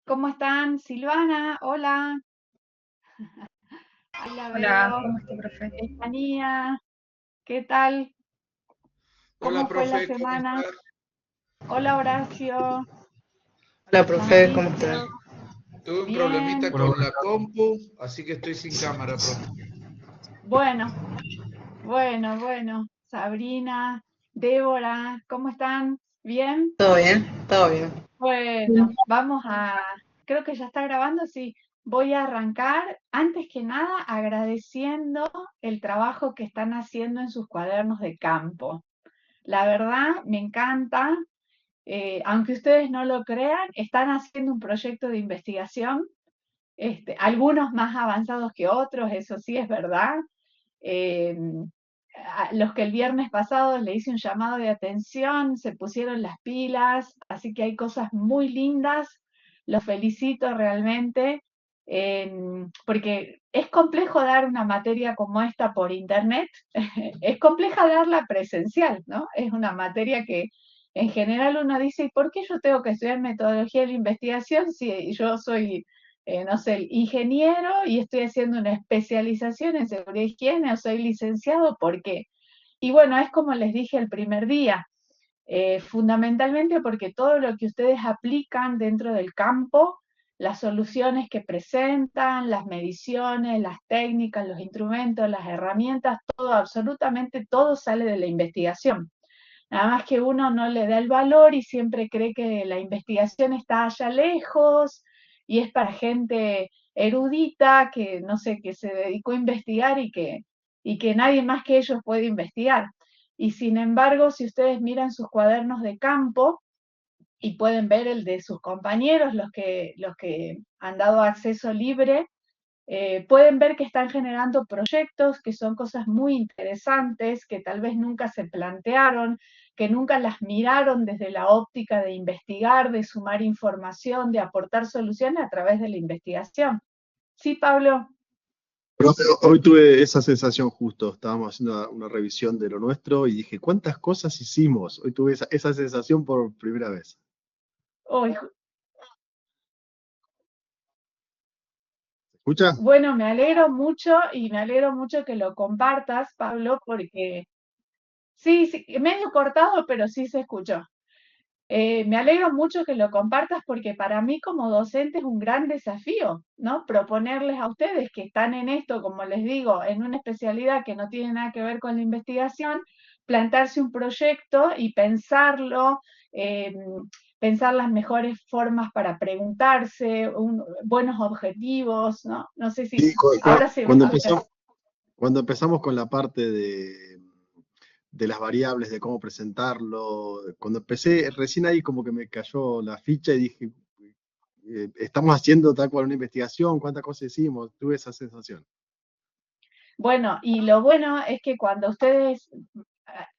¿Cómo están? Silvana, hola, ahí la Hola, veo. ¿cómo está, profe? Estefanía, ¿qué tal? Hola, ¿Cómo fue la profe, ¿cómo semana? estás? Hola, Horacio, Hola, profe, ¿cómo está? Mauricio, Tuve un bien. problemita con la compu, así que estoy sin cámara, profe. Bueno, bueno. Sabrina, Débora, ¿cómo están? ¿Bien? ¿Todo bien? Todo bien. Bueno, creo que ya está grabando, sí. Voy a arrancar, antes que nada, agradeciendo el trabajo que están haciendo en sus cuadernos de campo. La verdad, me encanta. Aunque ustedes no lo crean, están haciendo un proyecto de investigación, algunos más avanzados que otros, eso sí es verdad. Eh, a los que el viernes pasado le hice un llamado de atención, se pusieron las pilas, así que hay cosas muy lindas, los felicito realmente, porque es complejo dar una materia como esta por internet, es compleja darla presencial, ¿no? Es una materia que en general uno dice, ¿y por qué yo tengo que estudiar metodología de la investigación si yo soy no sé, ingeniero y estoy haciendo una especialización en seguridad y higiene o soy licenciado? ¿Por qué? Y bueno, es como les dije el primer día, fundamentalmente porque todo lo que ustedes aplican dentro del campo, las soluciones que presentan, las mediciones, las técnicas, los instrumentos, las herramientas, todo, absolutamente todo sale de la investigación. Nada más que uno no le da el valor y siempre cree que la investigación está allá lejos y es para gente erudita que, no sé, que se dedicó a investigar y que nadie más que ellos puede investigar. Y sin embargo, si ustedes miran sus cuadernos de campo y pueden ver el de sus compañeros, los que han dado acceso libre, pueden ver que están generando proyectos que son cosas muy interesantes, que tal vez nunca se plantearon, que nunca las miraron desde la óptica de investigar, de sumar información, de aportar soluciones a través de la investigación. Sí, Pablo. Profe, hoy tuve esa sensación justo, estábamos haciendo una revisión de lo nuestro y dije, ¿cuántas cosas hicimos? Hoy tuve esa sensación por primera vez. Hoy, ¿Se escucha? bueno, me alegro mucho y me alegro mucho que lo compartas, Pablo, porque sí, sí, medio cortado, pero sí se escuchó. Me alegro mucho que lo compartas porque para mí como docente es un gran desafío, ¿no? Proponerles a ustedes que están en esto, como les digo, en una especialidad que no tiene nada que ver con la investigación, plantarse un proyecto y pensarlo, eh, pensar las mejores formas para preguntarse, buenos objetivos, ¿no? No sé si Sí, ahora se... cuando empezamos con la parte de las variables, de cómo presentarlo, cuando empecé, recién ahí como que me cayó la ficha y dije, estamos haciendo tal cual una investigación, cuántas cosas hicimos, tuve esa sensación. Bueno, y lo bueno es que cuando ustedes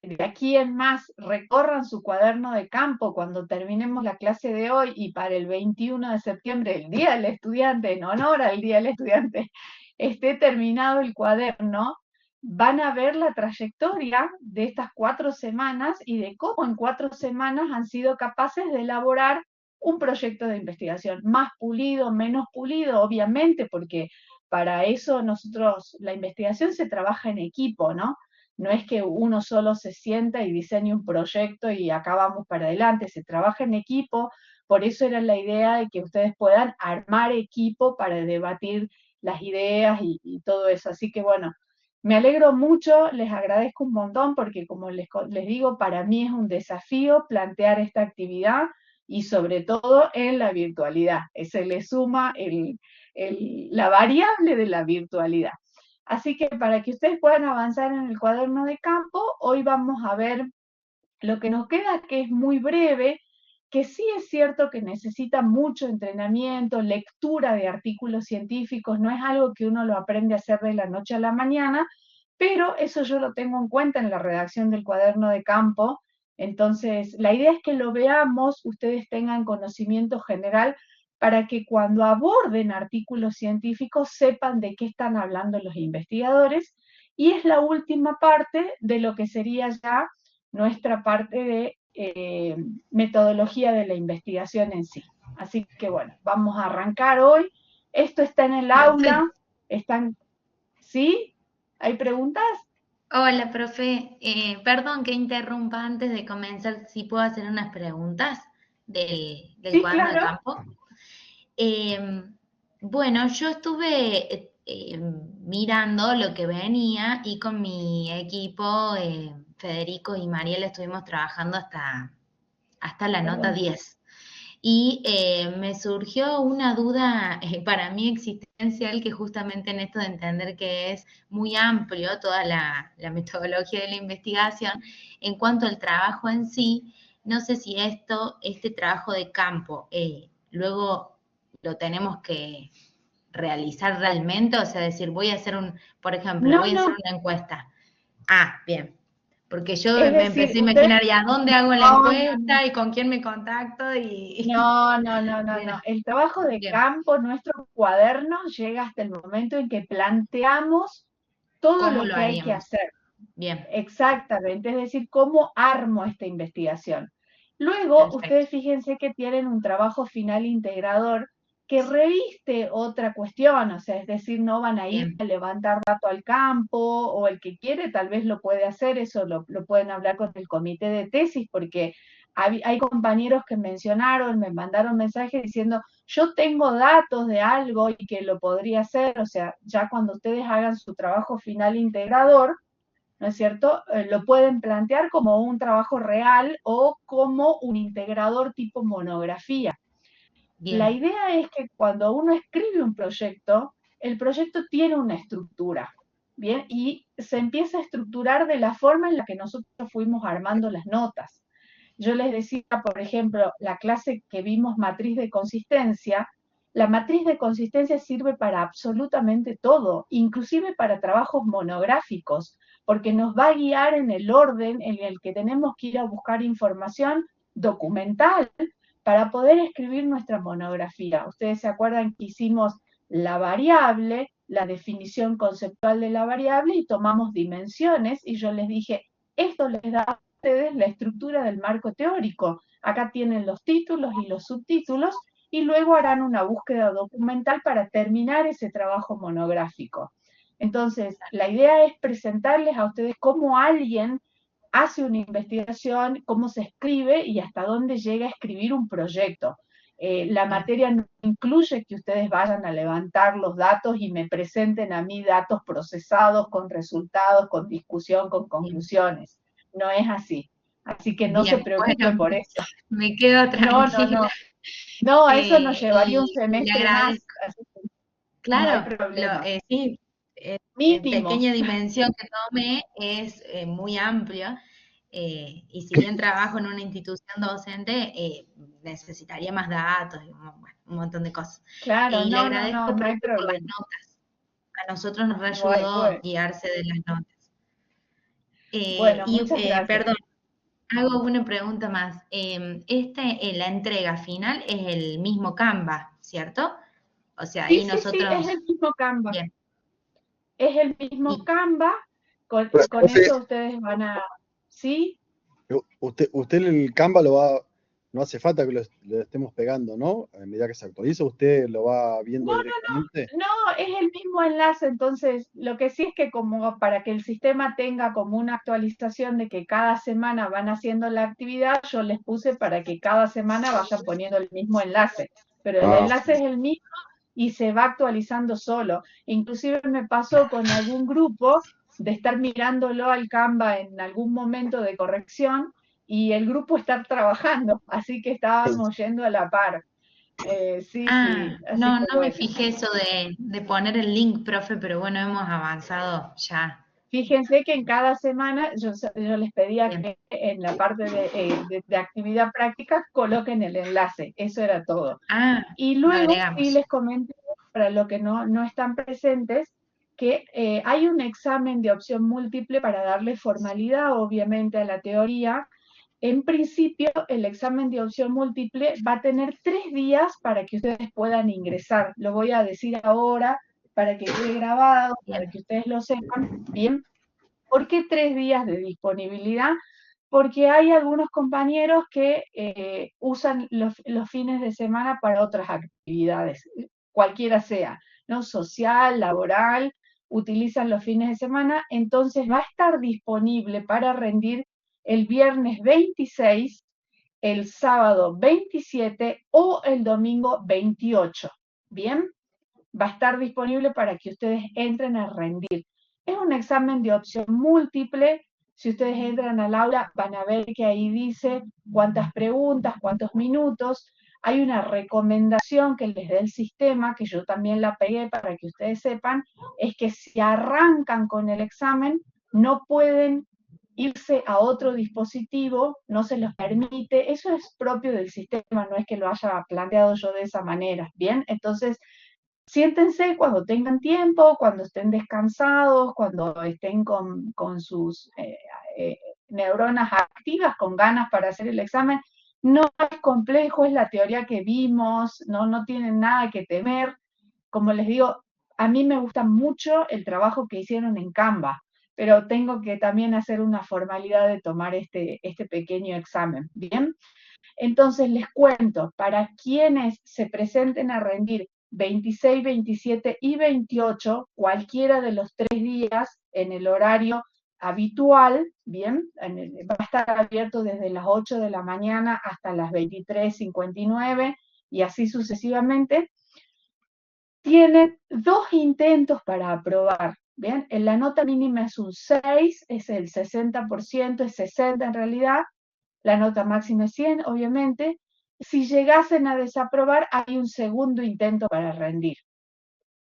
de aquí en más recorran su cuaderno de campo cuando terminemos la clase de hoy y para el 21 de septiembre, el Día del Estudiante, en honor al Día del Estudiante, esté terminado el cuaderno, van a ver la trayectoria de estas 4 semanas y de cómo en 4 semanas han sido capaces de elaborar un proyecto de investigación más pulido, menos pulido, obviamente, porque para eso nosotros, la investigación se trabaja en equipo, ¿no? No es que uno solo se sienta y diseñe un proyecto y acá vamos para adelante, se trabaja en equipo, por eso era la idea de que ustedes puedan armar equipo para debatir las ideas y todo eso. Así que bueno, me alegro mucho, les agradezco un montón porque como les digo, para mí es un desafío plantear esta actividad y sobre todo en la virtualidad. Se le suma la variable de la virtualidad. Así que para que ustedes puedan avanzar en el cuaderno de campo, hoy vamos a ver lo que nos queda, que es muy breve, que sí es cierto que necesita mucho entrenamiento, lectura de artículos científicos, no es algo que uno lo aprende a hacer de la noche a la mañana, pero eso yo lo tengo en cuenta en la redacción del cuaderno de campo. Entonces, la idea es que lo veamos, ustedes tengan conocimiento general para que cuando aborden artículos científicos sepan de qué están hablando los investigadores. Y es la última parte de lo que sería ya nuestra parte de metodología de la investigación en sí. Así que bueno, vamos a arrancar hoy. Esto está en el aula, están, ¿sí? ¿Hay preguntas? Hola, profe. Perdón que interrumpa antes de comenzar, si puedo hacer unas preguntas del Sí, cuaderno de claro. campo. Bueno, yo estuve mirando lo que venía y con mi equipo, Federico y Mariela, estuvimos trabajando hasta la nota 10. Y me surgió una duda para mí existencial, que justamente en esto de entender que es muy amplio toda la metodología de la investigación, en cuanto al trabajo en sí, no sé si este trabajo de campo, luego lo tenemos que realizar realmente, o sea, decir, voy a hacer por ejemplo, No, voy a hacer no, una encuesta. Ah, bien. Porque yo es me decir, empecé a usted, imaginar, ¿y a dónde hago la no, no, encuesta y con quién me contacto? Y no. bueno, El trabajo de bien, campo, nuestro cuaderno, llega hasta el momento en que planteamos todo ¿cómo lo lo que hay que haríamos? hacer. Bien, Exactamente, es decir, cómo armo esta investigación. Luego, perfecto. ustedes fíjense que tienen un trabajo final integrador que reviste otra cuestión, o sea, es decir, no van a ir Bien, a levantar dato al campo, o el que quiere tal vez lo puede hacer, eso lo pueden hablar con el comité de tesis, porque hay compañeros que mencionaron, me mandaron mensajes diciendo, yo tengo datos de algo y que lo podría hacer, o sea, ya cuando ustedes hagan su trabajo final integrador, ¿no es cierto? Lo pueden plantear como un trabajo real o como un integrador tipo monografía. La bien, idea es que cuando uno escribe un proyecto, el proyecto tiene una estructura, ¿bien? Y se empieza a estructurar de la forma en la que nosotros fuimos armando las notas. Yo les decía, por ejemplo, la clase que vimos matriz de consistencia, la matriz de consistencia sirve para absolutamente todo, inclusive para trabajos monográficos, porque nos va a guiar en el orden en el que tenemos que ir a buscar información documental para poder escribir nuestra monografía. Ustedes se acuerdan que hicimos la variable, la definición conceptual de la variable y tomamos dimensiones y yo les dije, esto les da a ustedes la estructura del marco teórico. Acá tienen los títulos y los subtítulos y luego harán una búsqueda documental para terminar ese trabajo monográfico. Entonces, la idea es presentarles a ustedes cómo alguien hace una investigación, cómo se escribe y hasta dónde llega a escribir un proyecto. La bien, materia no incluye que ustedes vayan a levantar los datos y me presenten a mí datos procesados con resultados, con discusión, con bien, conclusiones. No es así. Así que no se bien. preocupe Bueno, por eso. me quedo No. tranquila. No, a eso nos llevaría un Y le semestre más, agradezco. así que no hay Claro, problema. sí, Mínimo. pequeña dimensión que tomé es muy amplio, y si bien trabajo en una institución docente, necesitaría más datos y bueno, un montón de cosas. Claro, Y le agradezco, no hay profe, por las problema. notas. A nosotros nos Bueno, ayudó guiarse de las notas. bueno, muchas gracias. Perdón, hago una pregunta más. La entrega final es el mismo Canva, ¿cierto? O sea, ahí Sí, es nosotros, el mismo Canva. bien. Es el mismo Y, Canva, con Profe, eso ustedes van a, ¿sí? usted el Canva no hace falta que lo estemos pegando, ¿no? A medida que se actualiza, usted lo va No, viendo directamente. no, es el mismo enlace, entonces lo que sí es que como para que el sistema tenga como una actualización de que cada semana van haciendo la actividad, yo les puse para que cada semana vayan poniendo el mismo enlace, pero el Ah, enlace es el mismo y se va actualizando solo. Inclusive me pasó con algún grupo de estar mirándolo al Canva en algún momento de corrección y el grupo estar trabajando, así que estábamos yendo a la par. Sí, así que no me bueno. fijé eso de poner el link, profe, pero bueno, hemos avanzado ya. Fíjense que en cada semana yo les pedía Bien. que en la parte de actividad práctica coloquen el enlace, eso era todo. Y Lo luego sí agregamos. les comenté, para los que no están presentes, que hay un examen de opción múltiple para darle formalidad, obviamente, a la teoría. En principio, el examen de opción múltiple va a tener 3 días para que ustedes puedan ingresar. Lo voy a decir ahora para que quede grabado, para Bien, que ustedes lo sepan. Bien, ¿por qué 3 días de disponibilidad? porque hay algunos compañeros que usan los fines de semana para otras actividades, cualquiera sea, ¿no? Social, laboral, utilizan los fines de semana, entonces va a estar disponible para rendir el viernes 26, el sábado 27 o el domingo 28. ¿Bien? Va a estar disponible para que ustedes entren a rendir. Es un examen de opción múltiple. Si ustedes entran al aula, van a ver que ahí dice cuántas preguntas, cuántos minutos. Hay una recomendación que les dé el sistema, que yo también la pegué para que ustedes sepan, es que si arrancan con el examen, no pueden irse a otro dispositivo, no se los permite. Eso es propio del sistema, no es que lo haya planteado yo de esa manera. Bien, entonces siéntense cuando tengan tiempo, cuando estén descansados, cuando estén con sus neuronas activas, con ganas para hacer el examen. No es complejo, es la teoría que vimos, no tienen nada que temer. Como les digo, a mí me gusta mucho el trabajo que hicieron en Canva, pero tengo que también hacer una formalidad de tomar este pequeño examen. Bien, entonces les cuento, para quienes se presenten a rendir 26, 27 y 28, cualquiera de los 3 días en el horario habitual, bien, va a estar abierto desde las 8 de la mañana hasta las 23:59 y así sucesivamente. Tienen 2 intentos para aprobar, ¿bien? La nota mínima es un 6, es el 60%, es 60 en realidad, la nota máxima es 100, obviamente. Si llegasen a desaprobar, hay un segundo intento para rendir.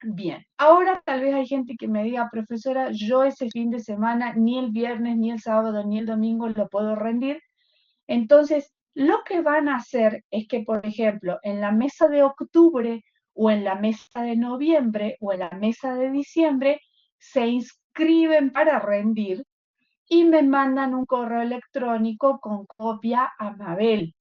Bien, ahora tal vez hay gente que me diga, profesora, yo ese fin de semana, ni el viernes, ni el sábado, ni el domingo lo puedo rendir. Entonces, lo que van a hacer es que, por ejemplo, en la mesa de octubre o en la mesa de noviembre o en la mesa de diciembre, se inscriben para rendir y me mandan un correo electrónico con copia a Mabel.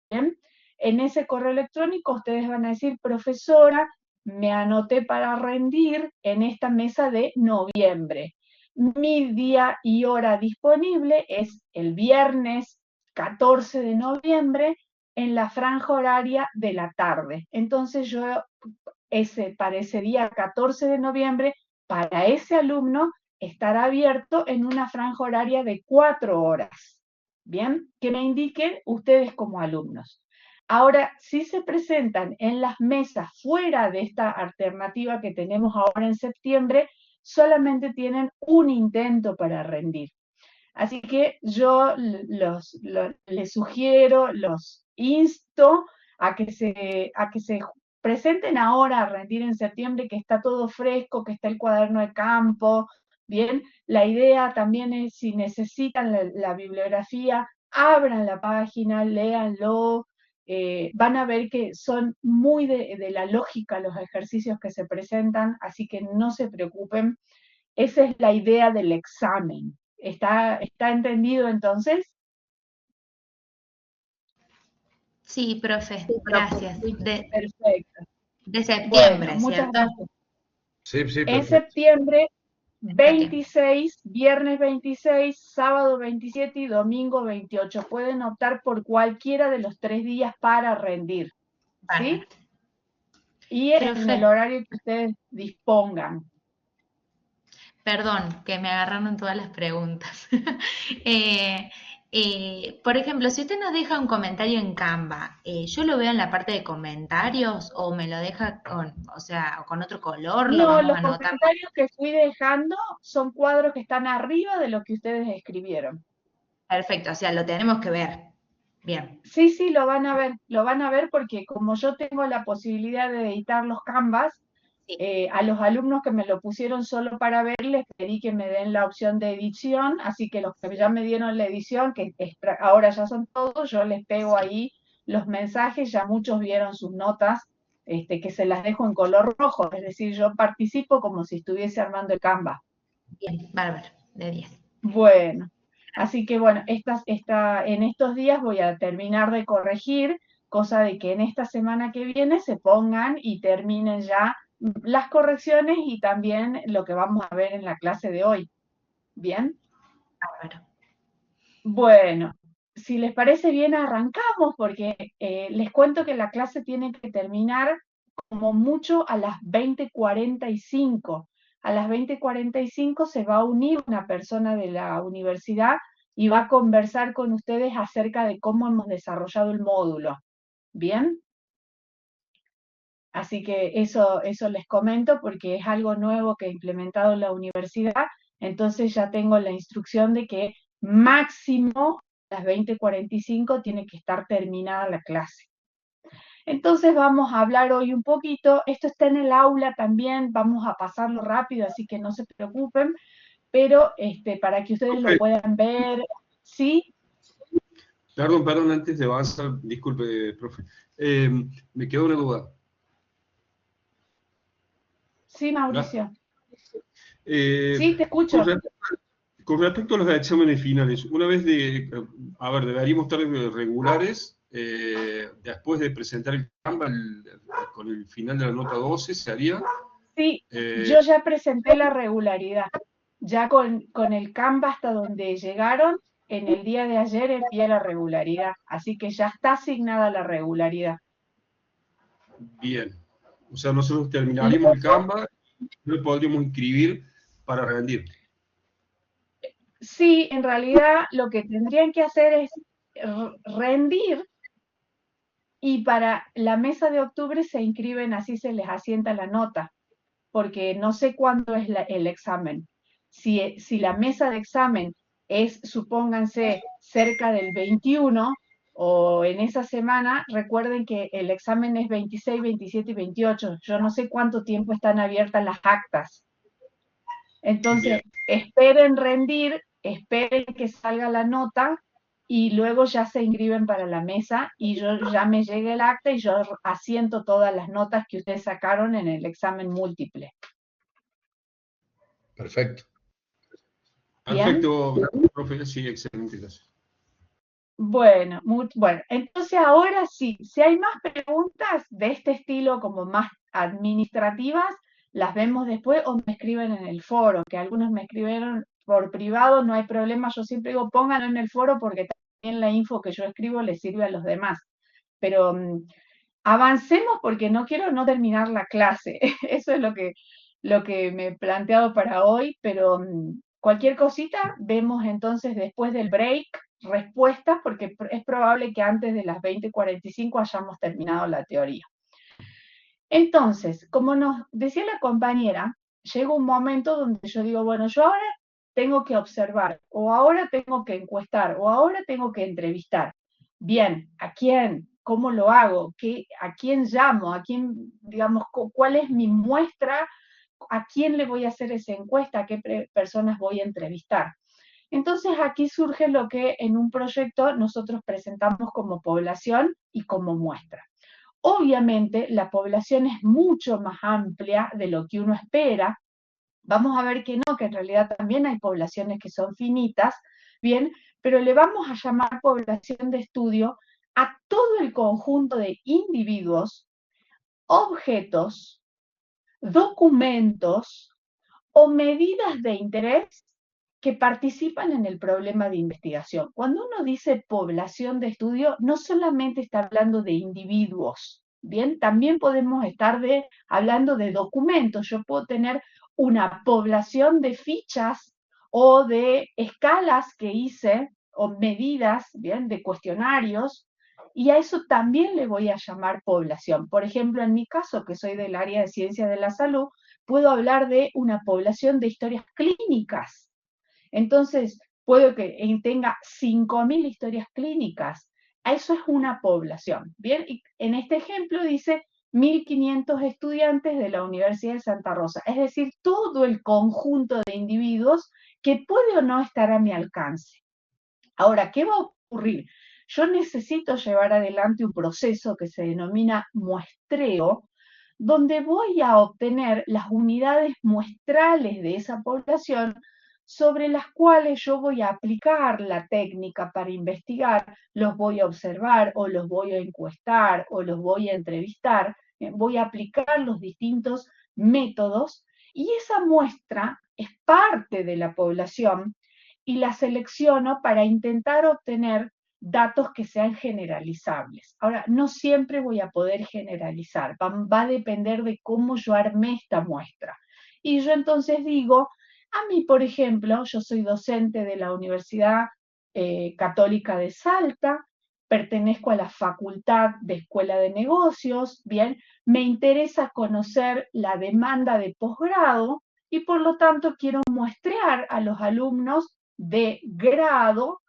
¿Bien? En ese correo electrónico ustedes van a decir, profesora, me anoté para rendir en esta mesa de noviembre. Mi día y hora disponible es el viernes 14 de noviembre en la franja horaria de la tarde. Entonces yo para ese día 14 de noviembre, para ese alumno, estará abierto en una franja horaria de 4 horas. Bien, que me indiquen ustedes como alumnos. Ahora, si se presentan en las mesas fuera de esta alternativa que tenemos ahora en septiembre, solamente tienen un intento para rendir. Así que yo les sugiero, los insto a que se presenten ahora a rendir en septiembre, que está todo fresco, que está el cuaderno de campo. Bien, la idea también es, si necesitan la bibliografía, abran la página, léanlo. Van a ver que son muy de la lógica los ejercicios que se presentan, así que no se preocupen. Esa es la idea del examen. ¿Está entendido entonces? Sí, profe, gracias. Perfecto. De septiembre, Bueno, muchas ¿cierto? gracias. Sí, sí, En perfecto. septiembre Septiembre. 26, viernes 26, sábado 27 y domingo 28. Pueden optar por cualquiera de los 3 días para rendir, ¿sí? Bárbaro. Y en el Profe, horario que ustedes dispongan. perdón, que me agarraron todas las preguntas. Por ejemplo, si usted nos deja un comentario en Canva, ¿yo lo veo en la parte de comentarios o me lo deja con otro color? ¿Lo No, vamos los a anotar? comentarios que fui dejando son cuadros que están arriba de lo que ustedes escribieron. Perfecto, o sea, lo tenemos que ver. Bien. Sí, sí, lo van a ver porque como yo tengo la posibilidad de editar los Canvas, Sí. a los alumnos que me lo pusieron solo para ver, les pedí que me den la opción de edición, así que los que ya me dieron la edición, que ahora ya son todos, yo les pego ahí los mensajes, ya muchos vieron sus notas, que se las dejo en color rojo, es decir, yo participo como si estuviese armando el Canva. Bien, bárbaro, de 10. Bueno, así que bueno, en estos días voy a terminar de corregir, cosa de que en esta semana que viene se pongan y terminen ya las correcciones y también lo que vamos a ver en la clase de hoy. ¿Bien? Bárbaro. Bueno, si les parece bien, arrancamos porque les cuento que la clase tiene que terminar como mucho a las 20:45. A las 20:45 se va a unir una persona de la universidad y va a conversar con ustedes acerca de cómo hemos desarrollado el módulo. ¿Bien? Así que eso les comento porque es algo nuevo que he implementado en la universidad, entonces ya tengo la instrucción de que máximo a las 20:45 tiene que estar terminada la clase. Entonces vamos a hablar hoy un poquito, esto está en el aula también, vamos a pasarlo rápido, así que no se preocupen, pero para que ustedes lo Profe, puedan ver, ¿sí? perdón, antes de avanzar, disculpe, profe. Me quedó una duda. Sí, ¿Hola? Mauricio. Eh, Sí, te con, escucho. re- con respecto a los exámenes finales, una vez deberíamos estar regulares, después de presentar el Canva con el final de la nota 12, ¿se haría? Sí, Eh, yo ya presenté la regularidad. Ya con el Canva hasta donde llegaron, en el día de ayer envié la regularidad. Así que ya está asignada la regularidad. Bien. O sea, nosotros terminaríamos el Luego, Canva y lo podríamos inscribir para rendir. sí, en realidad lo que tendrían que hacer es rendir y para la mesa de octubre se inscriben, así se les asienta la nota, porque no sé cuándo es el examen. Si la mesa de examen es, supónganse, cerca del 21 o en esa semana, recuerden que el examen es 26, 27 y 28. Yo no sé cuánto tiempo están abiertas las actas. Entonces, Bien. esperen rendir, esperen que salga la nota y luego ya se inscriben para la mesa y yo ya me llegue el acta y yo asiento todas las notas que ustedes sacaron en el examen múltiple. Perfecto. ¿Bien? Perfecto, profe. Sí, excelente. Gracias. Bueno, bueno, entonces ahora sí, si hay más preguntas de este estilo como más administrativas, las vemos después o me escriben en el foro, que algunos me escribieron por privado, no hay problema, yo siempre digo pónganlo en el foro porque también la info que yo escribo les sirve a los demás. Pero avancemos porque no quiero no terminar la clase, eso es lo que me he planteado para hoy, pero cualquier cosita vemos entonces después del break respuestas, porque es probable que antes de las 20:45 hayamos terminado la teoría. Entonces, como nos decía la compañera, llega un momento donde yo digo, bueno, yo ahora tengo que observar, o ahora tengo que encuestar, o ahora tengo que entrevistar. Bien, ¿a quién? ¿Cómo lo hago? ¿A quién llamo? ¿A quién, digamos, cuál es mi muestra? ¿A quién le voy a hacer esa encuesta? ¿A qué personas voy a entrevistar? Entonces aquí surge lo que en un proyecto nosotros presentamos como población y como muestra. Obviamente la población es mucho más amplia de lo que uno espera. Vamos a ver que no, que en realidad también hay poblaciones que son finitas, bien, pero le vamos a llamar población de estudio a todo el conjunto de individuos, objetos, documentos o medidas de interés que participan en el problema de investigación. Cuando uno dice población de estudio, no solamente está hablando de individuos, ¿bien? También podemos estar hablando de documentos. Yo puedo tener una población de fichas o de escalas que hice o medidas, ¿bien? De cuestionarios, y a eso también le voy a llamar población. Por ejemplo, en mi caso, que soy del área de ciencia de la salud, puedo hablar de una población de historias clínicas. Entonces, puedo que tenga 5.000 historias clínicas. Eso es una población. Bien, y en este ejemplo dice 1.500 estudiantes de la Universidad de Santa Rosa, es decir, todo el conjunto de individuos que puede o no estar a mi alcance. Ahora, ¿qué va a ocurrir? Yo necesito llevar adelante un proceso que se denomina muestreo, donde voy a obtener las unidades muestrales de esa población sobre las cuales yo voy a aplicar la técnica para investigar, los voy a observar o los voy a encuestar o los voy a entrevistar, voy a aplicar los distintos métodos y esa muestra es parte de la población y las selecciono para intentar obtener datos que sean generalizables. Ahora, no siempre voy a poder generalizar, va a depender de cómo yo armé esta muestra. Y yo entonces digo, a mí, por ejemplo, yo soy docente de la Universidad Católica de Salta, pertenezco a la Facultad de Escuela de Negocios, bien, me interesa conocer la demanda de posgrado y por lo tanto quiero muestrear a los alumnos de grado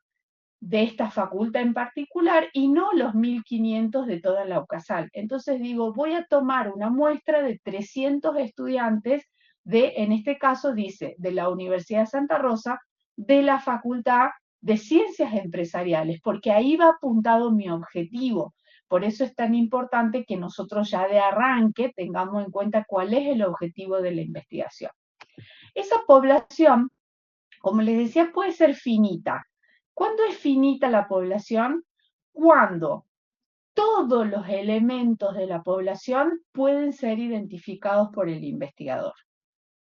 de esta facultad en particular y no los 1500 de toda la UCASAL. Entonces digo, voy a tomar una muestra de 300 estudiantes en este caso dice, de la Universidad de Santa Rosa, de la Facultad de Ciencias Empresariales, porque ahí va apuntado mi objetivo. Por eso es tan importante que nosotros ya de arranque tengamos en cuenta cuál es el objetivo de la investigación. Esa población, como les decía, puede ser finita. ¿Cuándo es finita la población? Cuando todos los elementos de la población pueden ser identificados por el investigador.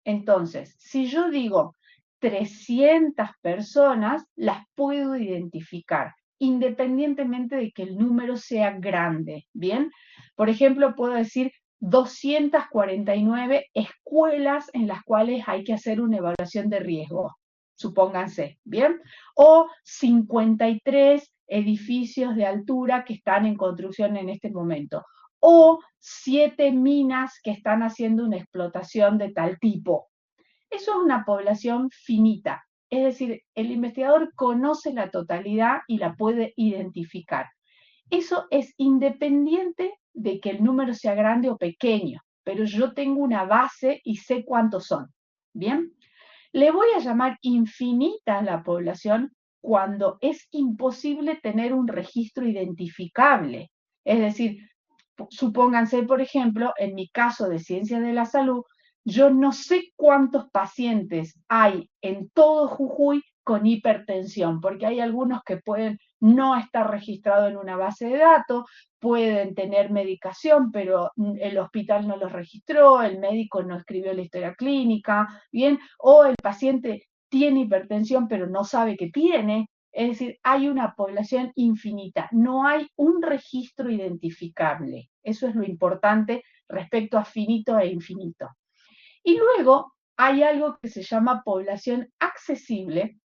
Entonces, si yo digo 300 personas, las puedo identificar, independientemente de que el número sea grande, ¿bien? Por ejemplo, puedo decir 249 escuelas en las cuales hay que hacer una evaluación de riesgo, supónganse, ¿bien? O 53 edificios de altura que están en construcción en este momento. O 7 minas que están haciendo una explotación de tal tipo. Eso es una población finita, es decir, el investigador conoce la totalidad y la puede identificar. Eso es independiente de que el número sea grande o pequeño, pero yo tengo una base y sé cuántos son. ¿Bien? Le voy a llamar infinita a la población cuando es imposible tener un registro identificable. Es decir, supónganse, por ejemplo, en mi caso de ciencias de la salud, yo no sé cuántos pacientes hay en todo Jujuy con hipertensión, porque hay algunos que pueden no estar registrados en una base de datos, pueden tener medicación, pero el hospital no los registró, el médico no escribió la historia clínica, ¿bien? O el paciente tiene hipertensión, pero no sabe que tiene. Es decir, hay una población infinita, no hay un registro identificable. Eso es lo importante respecto a finito e infinito. Y luego hay algo que se llama población accesible,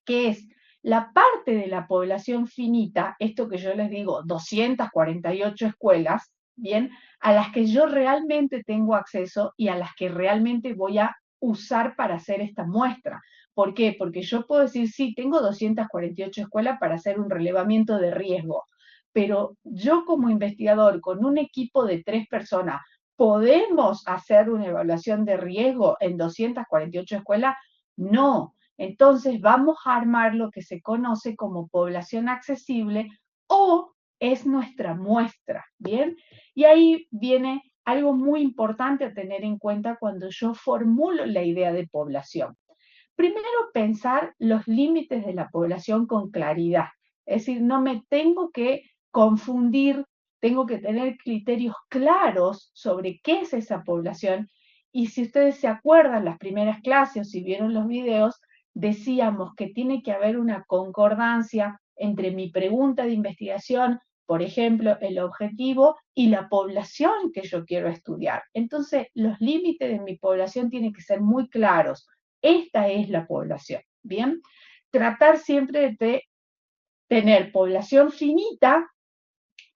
que es la parte de la población finita, esto que yo les digo, 248 escuelas, ¿bien? A las que yo realmente tengo acceso y a las que realmente voy a usar para hacer esta muestra. ¿Por qué? Porque yo puedo decir, sí, tengo 248 escuelas para hacer un relevamiento de riesgo, pero yo como investigador, con un equipo de 3 personas, ¿podemos hacer una evaluación de riesgo en 248 escuelas? No. Entonces vamos a armar lo que se conoce como población accesible o es nuestra muestra, ¿bien? Y ahí viene algo muy importante a tener en cuenta cuando yo formulo la idea de población. Primero, pensar los límites de la población con claridad. Es decir, no me tengo que confundir, tengo que tener criterios claros sobre qué es esa población. Y si ustedes se acuerdan, las primeras clases, o si vieron los videos, decíamos que tiene que haber una concordancia entre mi pregunta de investigación, por ejemplo, el objetivo y la población que yo quiero estudiar. Entonces, los límites de mi población tienen que ser muy claros. Esta es la población, ¿bien? Tratar siempre de tener población finita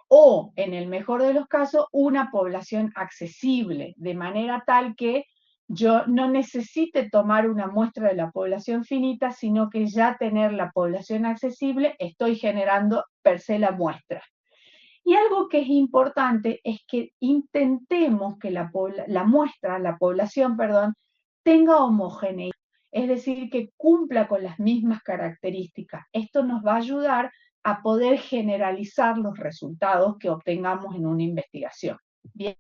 o, en el mejor de los casos, una población accesible, de manera tal que yo no necesite tomar una muestra de la población finita, sino que ya tener la población accesible, estoy generando per se la muestra. Y algo que es importante es que intentemos que la población, tenga homogeneidad, es decir, que cumpla con las mismas características. Esto nos va a ayudar a poder generalizar los resultados que obtengamos en una investigación. Bien.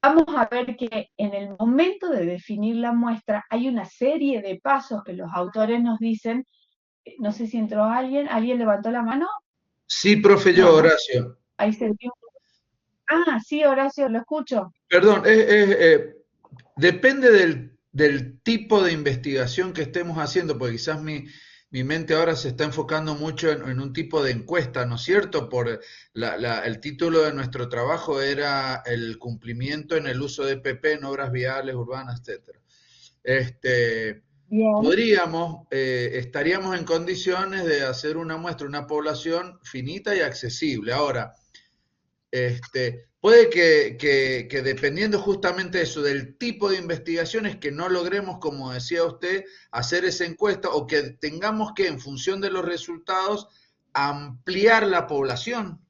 Vamos a ver que en el momento de definir la muestra hay una serie de pasos que los autores nos dicen. No sé si entró alguien. ¿Alguien levantó la mano? Sí, profe, yo, No. Horacio. Ahí se vio. Ah, sí, Horacio, lo escucho. Perdón, depende del tipo de investigación que estemos haciendo, porque quizás mi mente ahora se está enfocando mucho en un tipo de encuesta, ¿no es cierto? Por el título de nuestro trabajo era el cumplimiento en el uso de PP en obras viales, urbanas, etcétera. Bien. Estaríamos en condiciones de hacer una muestra, una población finita y accesible. Ahora, puede que dependiendo justamente de eso, del tipo de investigaciones, que no logremos, como decía usted, hacer esa encuesta, o que tengamos que, en función de los resultados, ampliar la población.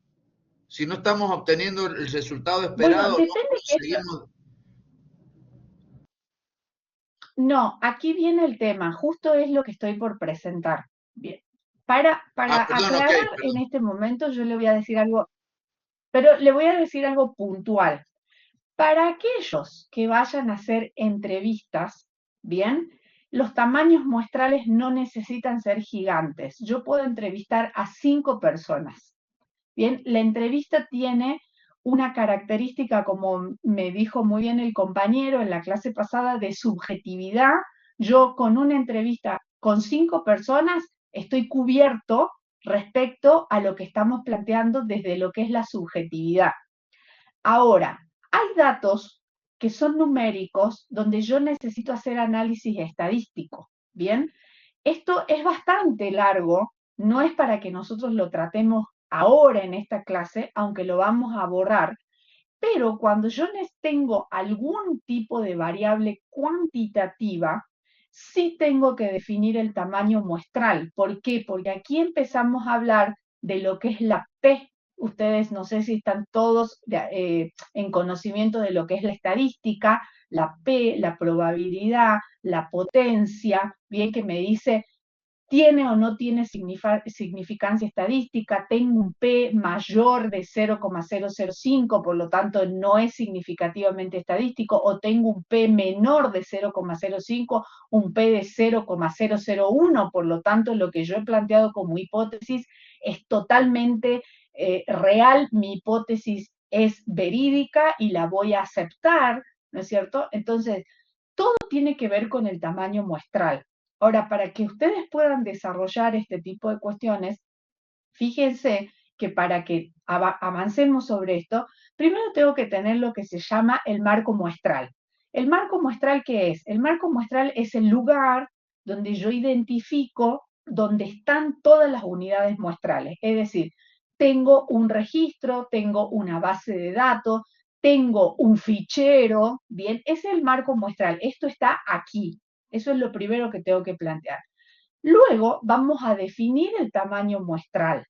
Si no estamos obteniendo el resultado Bueno, esperado, no depende que seguimos. no, aquí viene el tema, justo es lo que estoy por presentar. Bien. Para Perdón, ok, aclarar en perdón. este momento, yo le voy a decir algo, pero le voy a decir algo puntual. Para aquellos que vayan a hacer entrevistas, bien, los tamaños muestrales no necesitan ser gigantes. Yo puedo entrevistar a 5 personas. Bien, la entrevista tiene una característica, como me dijo muy bien el compañero en la clase pasada, de subjetividad. Yo con una entrevista con 5 personas estoy cubierto respecto a lo que estamos planteando desde lo que es la subjetividad. Ahora, hay datos que son numéricos donde yo necesito hacer análisis estadístico. Bien, esto es bastante largo, no es para que nosotros lo tratemos ahora en esta clase, aunque lo vamos a abordar, pero cuando yo tengo algún tipo de variable cuantitativa, sí tengo que definir el tamaño muestral. ¿Por qué? Porque aquí empezamos a hablar de lo que es la P. Ustedes no sé si están todos en conocimiento de lo que es la estadística, la P, la probabilidad, la potencia, bien que me dice tiene o no tiene significancia estadística, tengo un P mayor de 0,005, por lo tanto no es significativamente estadístico, o tengo un P menor de 0,05, un P de 0,001, por lo tanto lo que yo he planteado como hipótesis es totalmente real, mi hipótesis es verídica y la voy a aceptar, ¿no es cierto? Entonces, todo tiene que ver con el tamaño muestral. Ahora, para que ustedes puedan desarrollar este tipo de cuestiones, fíjense que para que avancemos sobre esto, primero tengo que tener lo que se llama el marco muestral. ¿El marco muestral qué es? El marco muestral es el lugar donde yo identifico donde están todas las unidades muestrales. Es decir, tengo un registro, tengo una base de datos, tengo un fichero, bien, ese es el marco muestral. Esto está aquí. Eso es lo primero que tengo que plantear. Luego vamos a definir el tamaño muestral.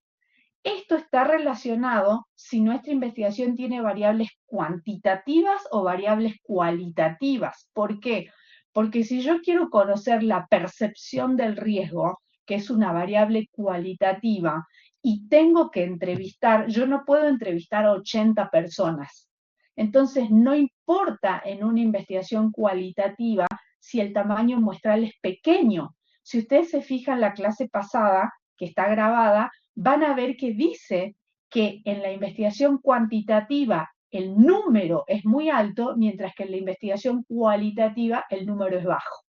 Esto está relacionado si nuestra investigación tiene variables cuantitativas o variables cualitativas. ¿Por qué? Porque si yo quiero conocer la percepción del riesgo, que es una variable cualitativa, y tengo que entrevistar, yo no puedo entrevistar a 80 personas. Entonces, no importa en una investigación cualitativa si el tamaño muestral es pequeño. Si ustedes se fijan en la clase pasada, que está grabada, van a ver que dice que en la investigación cuantitativa el número es muy alto, mientras que en la investigación cualitativa el número es bajo.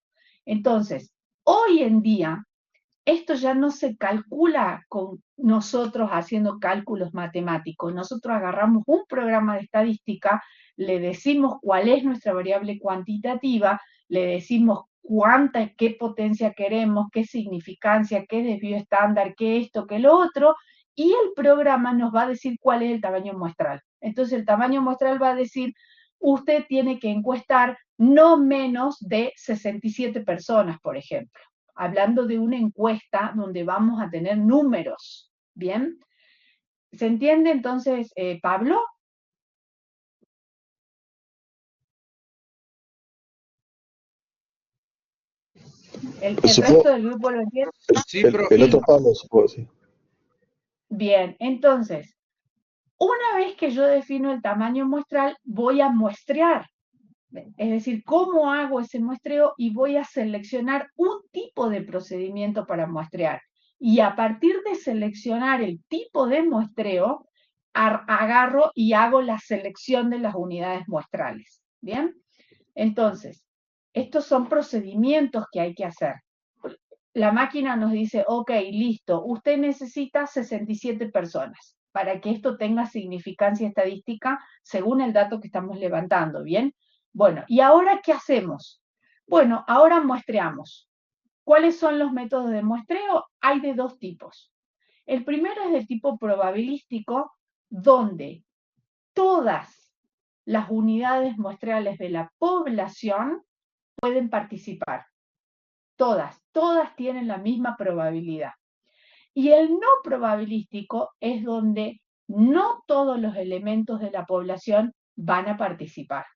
Entonces, hoy en día, esto ya no se calcula con nosotros haciendo cálculos matemáticos. Nosotros agarramos un programa de estadística, le decimos cuál es nuestra variable cuantitativa, le decimos qué potencia queremos, qué significancia, qué desvío estándar, qué esto, qué lo otro, y el programa nos va a decir cuál es el tamaño muestral. Entonces el tamaño muestral va a decir, usted tiene que encuestar no menos de 67 personas, por ejemplo, hablando de una encuesta donde vamos a tener números, ¿bien? ¿Se entiende entonces, Pablo? ¿El resto del grupo lo entiende? Sí, profe. El otro Pablo, supongo, sí. Bien, entonces, una vez que yo defino el tamaño muestral, voy a muestrear. Es decir, cómo hago ese muestreo y voy a seleccionar un tipo de procedimiento para muestrear. Y a partir de seleccionar el tipo de muestreo, agarro y hago la selección de las unidades muestrales. ¿Bien? Entonces, Estos son procedimientos que hay que hacer. La máquina nos dice, ok, listo, usted necesita 67 personas para que esto tenga significancia estadística según el dato que estamos levantando, ¿bien? Bueno, ¿y ahora qué hacemos? Bueno, ahora muestreamos. ¿Cuáles son los métodos de muestreo? Hay de dos tipos. El primero es de tipo probabilístico, donde todas las unidades muestreales de la población pueden participar. Todas tienen la misma probabilidad. Y el no probabilístico es donde no todos los elementos de la población van a participar.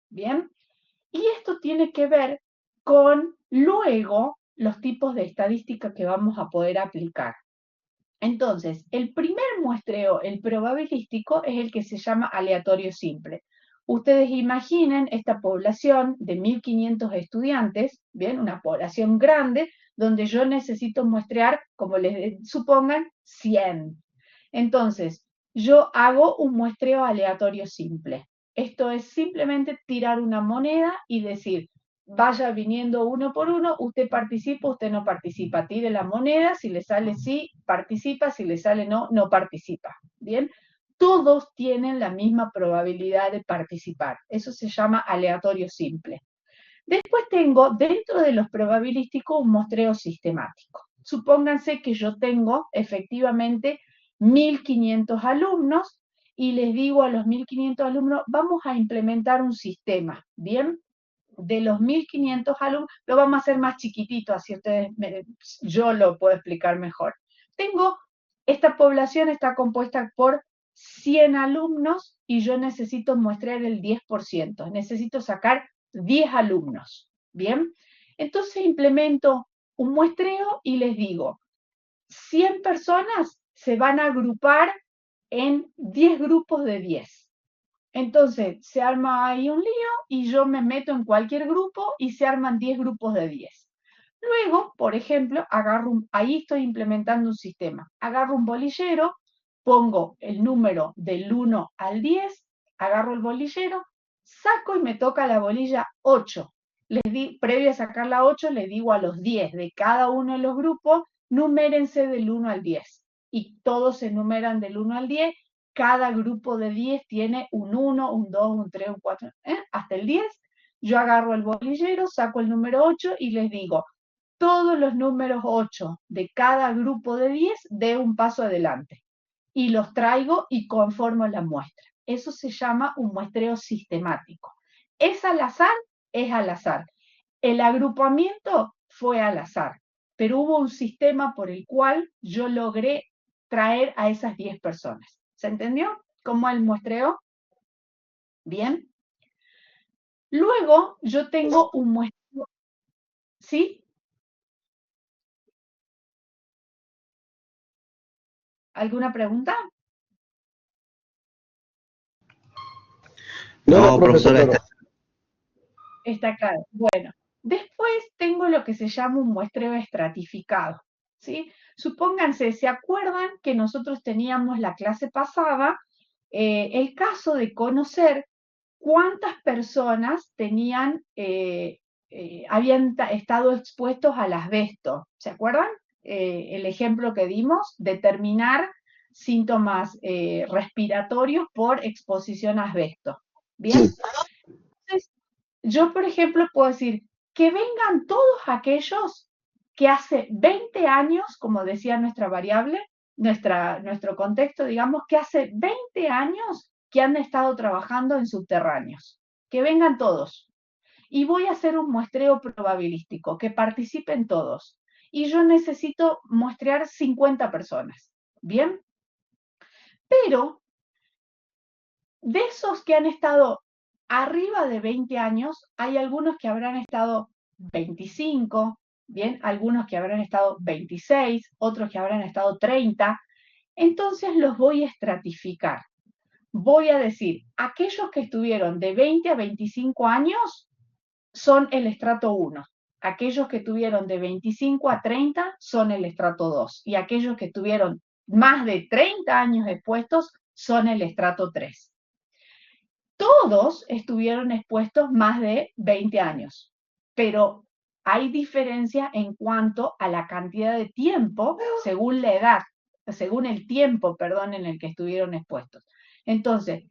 ¿Bien? Y esto tiene que ver con luego los tipos de estadística que vamos a poder aplicar. Entonces, el primer muestreo, el probabilístico, es el que se llama aleatorio simple. Ustedes imaginen esta población de 1.500 estudiantes, ¿bien? Una población grande, donde yo necesito muestrear, como les supongan, 100. Entonces, yo hago un muestreo aleatorio simple. Esto es simplemente tirar una moneda y decir, vaya viniendo uno por uno, usted participa, usted no participa, tire la moneda, si le sale sí, participa, si le sale no, no participa. ¿Bien? Todos tienen la misma probabilidad de participar. Eso se llama aleatorio simple. Después tengo, dentro de los probabilísticos, un muestreo sistemático. Supónganse que yo tengo efectivamente 1.500 alumnos y les digo a los 1.500 alumnos, vamos a implementar un sistema, ¿bien? De los 1.500 alumnos, lo vamos a hacer más chiquitito, así yo lo puedo explicar mejor. Esta población está compuesta por 100 alumnos y yo necesito muestrear el 10%, necesito sacar 10 alumnos, ¿bien? Entonces implemento un muestreo y les digo, 100 personas se van a agrupar en 10 grupos de 10. Entonces, se arma ahí un lío y yo me meto en cualquier grupo y se arman 10 grupos de 10. Luego, por ejemplo, ahí estoy implementando un sistema. Agarro un bolillero, pongo el número del 1 al 10, agarro el bolillero, saco y me toca la bolilla 8. Previo a sacar la 8, le digo a los 10 de cada uno de los grupos, numérense del 1 al 10. Y todos se numeran del 1 al 10. Cada grupo de 10 tiene un 1, un 2, un 3, un 4, hasta el 10. Yo agarro el bolillero, saco el número 8 y les digo, todos los números 8 de cada grupo de 10 de un paso adelante. Y los traigo y conformo la muestra. Eso se llama un muestreo sistemático. ¿Es al azar? Es al azar. El agrupamiento fue al azar, pero hubo un sistema por el cual yo logré traer a esas 10 personas. ¿Se entendió cómo el muestreo? Bien. Luego yo tengo un muestreo. ¿Sí? ¿Alguna pregunta? No, profesora, Está claro. Bueno, después tengo lo que se llama un muestreo estratificado, ¿sí? Supónganse, ¿se acuerdan que nosotros teníamos la clase pasada el caso de conocer cuántas personas habían estado expuestos al asbesto? ¿Se acuerdan? El ejemplo que dimos, determinar síntomas respiratorios por exposición a asbesto. ¿Bien? Sí. Entonces, yo, por ejemplo, puedo decir que vengan todos aquellos que hace 20 años, como decía nuestra variable, nuestro contexto, digamos, que hace 20 años que han estado trabajando en subterráneos. Que vengan todos. Y voy a hacer un muestreo probabilístico, que participen todos. Y yo necesito muestrear 50 personas. ¿Bien? Pero de esos que han estado arriba de 20 años, hay algunos que habrán estado 25, ¿bien? Algunos que habrán estado 26, otros que habrán estado 30. Entonces los voy a estratificar. Voy a decir, aquellos que estuvieron de 20 a 25 años son el estrato 1. Aquellos que tuvieron de 25 a 30 son el estrato 2. Y aquellos que tuvieron más de 30 años expuestos son el estrato 3. Todos estuvieron expuestos más de 20 años. pero hay diferencia en cuanto a la cantidad de tiempo según la edad, según el tiempo, perdón, en el que estuvieron expuestos. Entonces,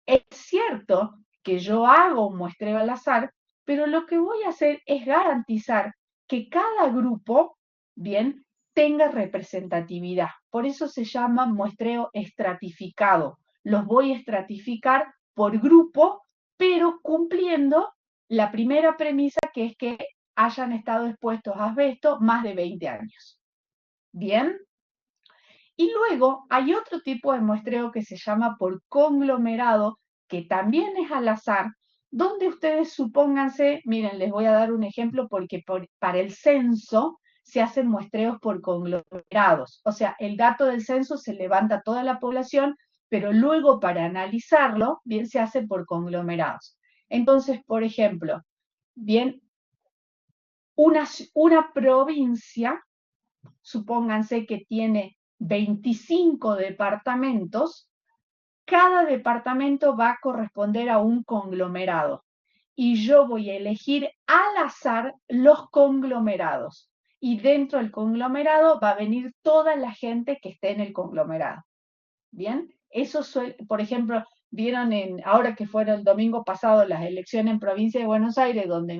es cierto que yo hago un muestreo al azar, pero lo que voy a hacer es garantizar que cada grupo, bien, tenga representatividad. Por eso se llama muestreo estratificado. Los voy a estratificar por grupo, pero cumpliendo la primera premisa, que es que hayan estado expuestos a asbesto más de 20 años. ¿Bien? Y luego hay otro tipo de muestreo que se llama por conglomerado, que también es al azar, donde ustedes supónganse, miren, les voy a dar un ejemplo porque para el censo se hacen muestreos por conglomerados. O sea, el dato del censo se levanta toda la población, pero luego para analizarlo, bien, se hace por conglomerados. Entonces, por ejemplo, bien, una provincia, supónganse que tiene 25 departamentos, cada departamento va a corresponder a un conglomerado. Y yo voy a elegir al azar los conglomerados. Y dentro del conglomerado va a venir toda la gente que esté en el conglomerado. ¿Bien? Eso suele, por ejemplo, vieron ahora que fueron el domingo pasado las elecciones en provincia de Buenos Aires, donde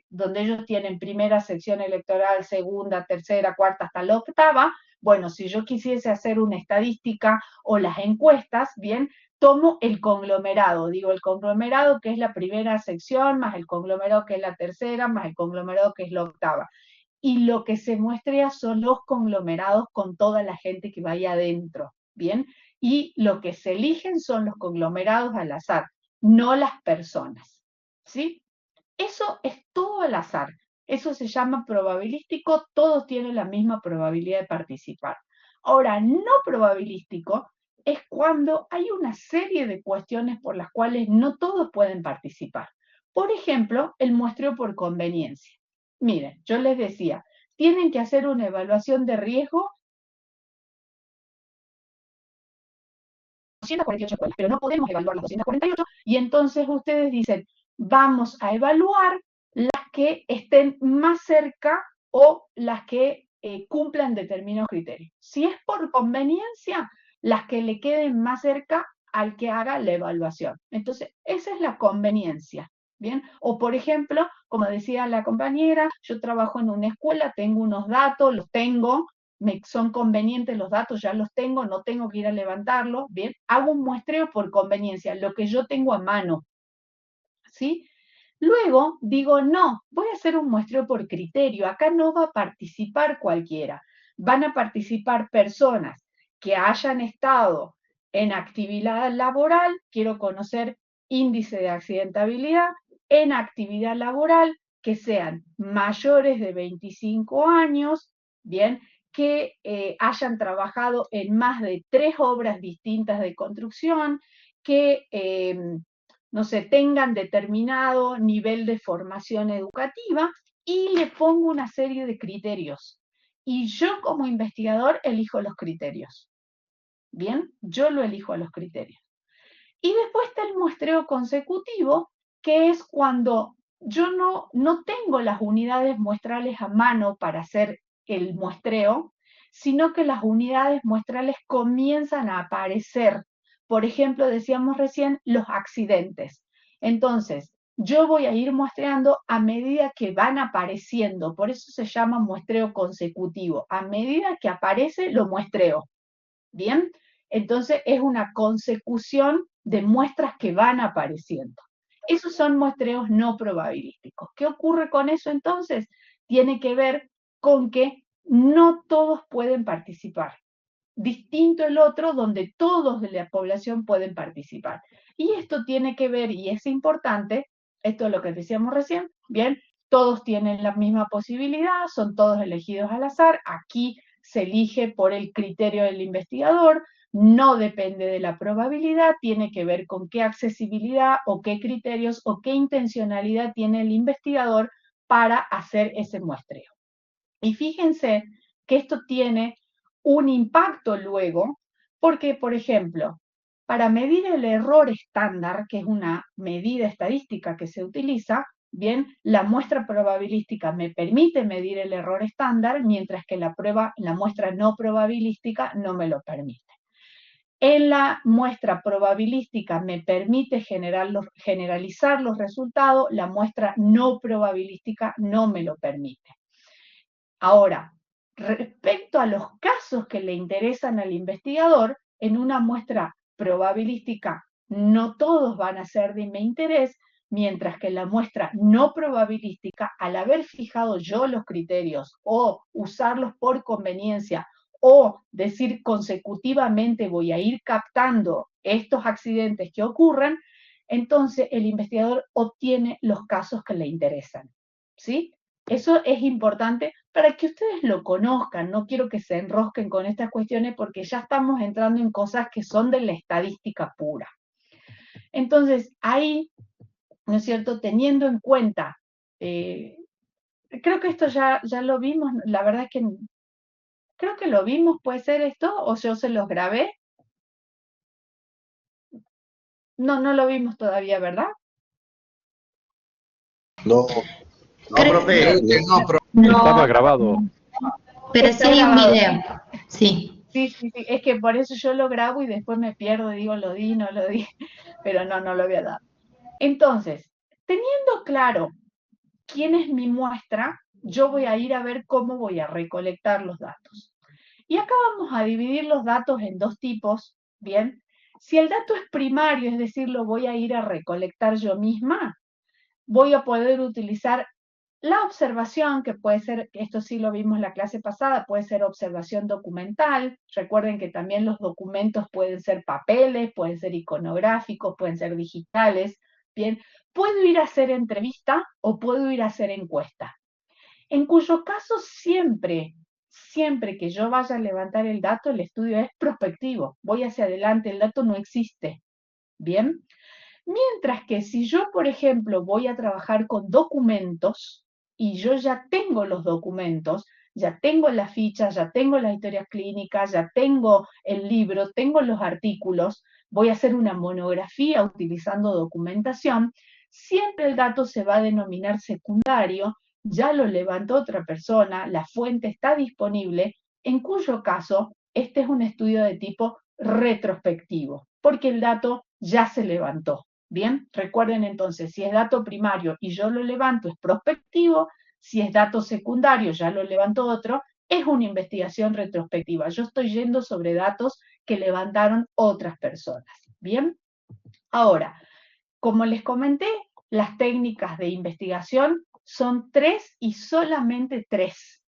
donde ellos tienen primera sección electoral, segunda, tercera, cuarta, hasta la octava. Bueno, si yo quisiese hacer una estadística o las encuestas, bien, tomo el conglomerado, digo el conglomerado que es la primera sección, más el conglomerado que es la tercera, más el conglomerado que es la octava. Y lo que se muestra son los conglomerados con toda la gente que vaya adentro, ¿bien? Y lo que se eligen son los conglomerados al azar, no las personas, ¿sí? Eso es todo al azar. Eso se llama probabilístico, todos tienen la misma probabilidad de participar. Ahora, no probabilístico es cuando hay una serie de cuestiones por las cuales no todos pueden participar. Por ejemplo, el muestreo por conveniencia. Miren, yo les decía, tienen que hacer una evaluación de riesgo 248 escuelas, pero no podemos evaluar las 248, y entonces ustedes dicen, vamos a evaluar las que estén más cerca o las que cumplan determinados criterios. Si es por conveniencia, las que le queden más cerca al que haga la evaluación. Entonces, esa es la conveniencia. ¿Bien? O por ejemplo, como decía la compañera, yo trabajo en una escuela, tengo unos datos, los tengo, son convenientes los datos, ya los tengo, no tengo que ir a levantarlos, ¿bien? Hago un muestreo por conveniencia, lo que yo tengo a mano, ¿sí? Luego digo, no, voy a hacer un muestreo por criterio, acá no va a participar cualquiera, van a participar personas que hayan estado en actividad laboral, quiero conocer índice de accidentabilidad, en actividad laboral, que sean mayores de 25 años, ¿bien? Que hayan trabajado en más de 3 obras distintas de construcción, que no sé, tengan determinado nivel de formación educativa, y le pongo una serie de criterios. Y yo como investigador elijo los criterios. Bien, yo lo elijo a los criterios. Y después está el muestreo consecutivo, que es cuando yo no tengo las unidades muestrales a mano para hacer el muestreo, sino que las unidades muestrales comienzan a aparecer. Por ejemplo, decíamos recién los accidentes. Entonces, yo voy a ir muestreando a medida que van apareciendo, por eso se llama muestreo consecutivo. A medida que aparece, lo muestreo. ¿Bien? Entonces es una consecución de muestras que van apareciendo. Esos son muestreos no probabilísticos. ¿Qué ocurre con eso entonces? Tiene que ver con que no todos pueden participar. Distinto el otro, donde todos de la población pueden participar. Y esto tiene que ver, y es importante, esto es lo que decíamos recién, bien, todos tienen la misma posibilidad, son todos elegidos al azar, aquí se elige por el criterio del investigador, no depende de la probabilidad, tiene que ver con qué accesibilidad o qué criterios o qué intencionalidad tiene el investigador para hacer ese muestreo. Y fíjense que esto tiene un impacto luego, porque, por ejemplo, para medir el error estándar, que es una medida estadística que se utiliza, Bien, la muestra probabilística me permite medir el error estándar, mientras que la muestra no probabilística no me lo permite. En la muestra probabilística me permite generalizar los resultados, la muestra no probabilística no me lo permite. Ahora, respecto a los casos que le interesan al investigador, en una muestra probabilística no todos van a ser de mi interés, mientras que en la muestra no probabilística, al haber fijado yo los criterios o usarlos por conveniencia o decir consecutivamente voy a ir captando estos accidentes que ocurren, entonces el investigador obtiene los casos que le interesan. ¿Sí? Eso es importante para que ustedes lo conozcan. No quiero que se enrosquen con estas cuestiones porque ya estamos entrando en cosas que son de la estadística pura. Entonces, ahí, ¿no es cierto?, teniendo en cuenta, creo que esto ya lo vimos, la verdad es que creo que lo vimos, ¿puede ser esto? ¿O yo se los grabé? No lo vimos todavía, ¿verdad? No, No, profe, no, profe. Estaba grabado. Pero sí hay un video. Sí. Sí, es que por eso yo lo grabo y después me pierdo, digo, lo di, no lo di, pero no lo voy a dar. Entonces, teniendo claro quién es mi muestra, yo voy a ir a ver cómo voy a recolectar los datos. Y acá vamos a dividir los datos en dos tipos, ¿bien? Si el dato es primario, es decir, lo voy a ir a recolectar yo misma, voy a poder utilizar la observación, que puede ser, esto sí lo vimos en la clase pasada, puede ser observación documental. Recuerden que también los documentos pueden ser papeles, pueden ser iconográficos, pueden ser digitales. Bien, puedo ir a hacer entrevista o puedo ir a hacer encuesta. En cuyo caso siempre que yo vaya a levantar el dato, el estudio es prospectivo. Voy hacia adelante, el dato no existe. Bien. Mientras que si yo, por ejemplo, voy a trabajar con documentos y yo ya tengo los documentos, ya tengo las fichas, ya tengo las historias clínicas, ya tengo el libro, tengo los artículos, voy a hacer una monografía utilizando documentación, siempre el dato se va a denominar secundario, ya lo levantó otra persona, la fuente está disponible, en cuyo caso este es un estudio de tipo retrospectivo, porque el dato ya se levantó. Bien, recuerden entonces, si es dato primario y yo lo levanto, es prospectivo. Si es dato secundario, ya lo levantó otro, es una investigación retrospectiva. Yo estoy yendo sobre datos que levantaron otras personas. Bien, ahora, como les comenté, las técnicas de investigación son 3 y solamente 3.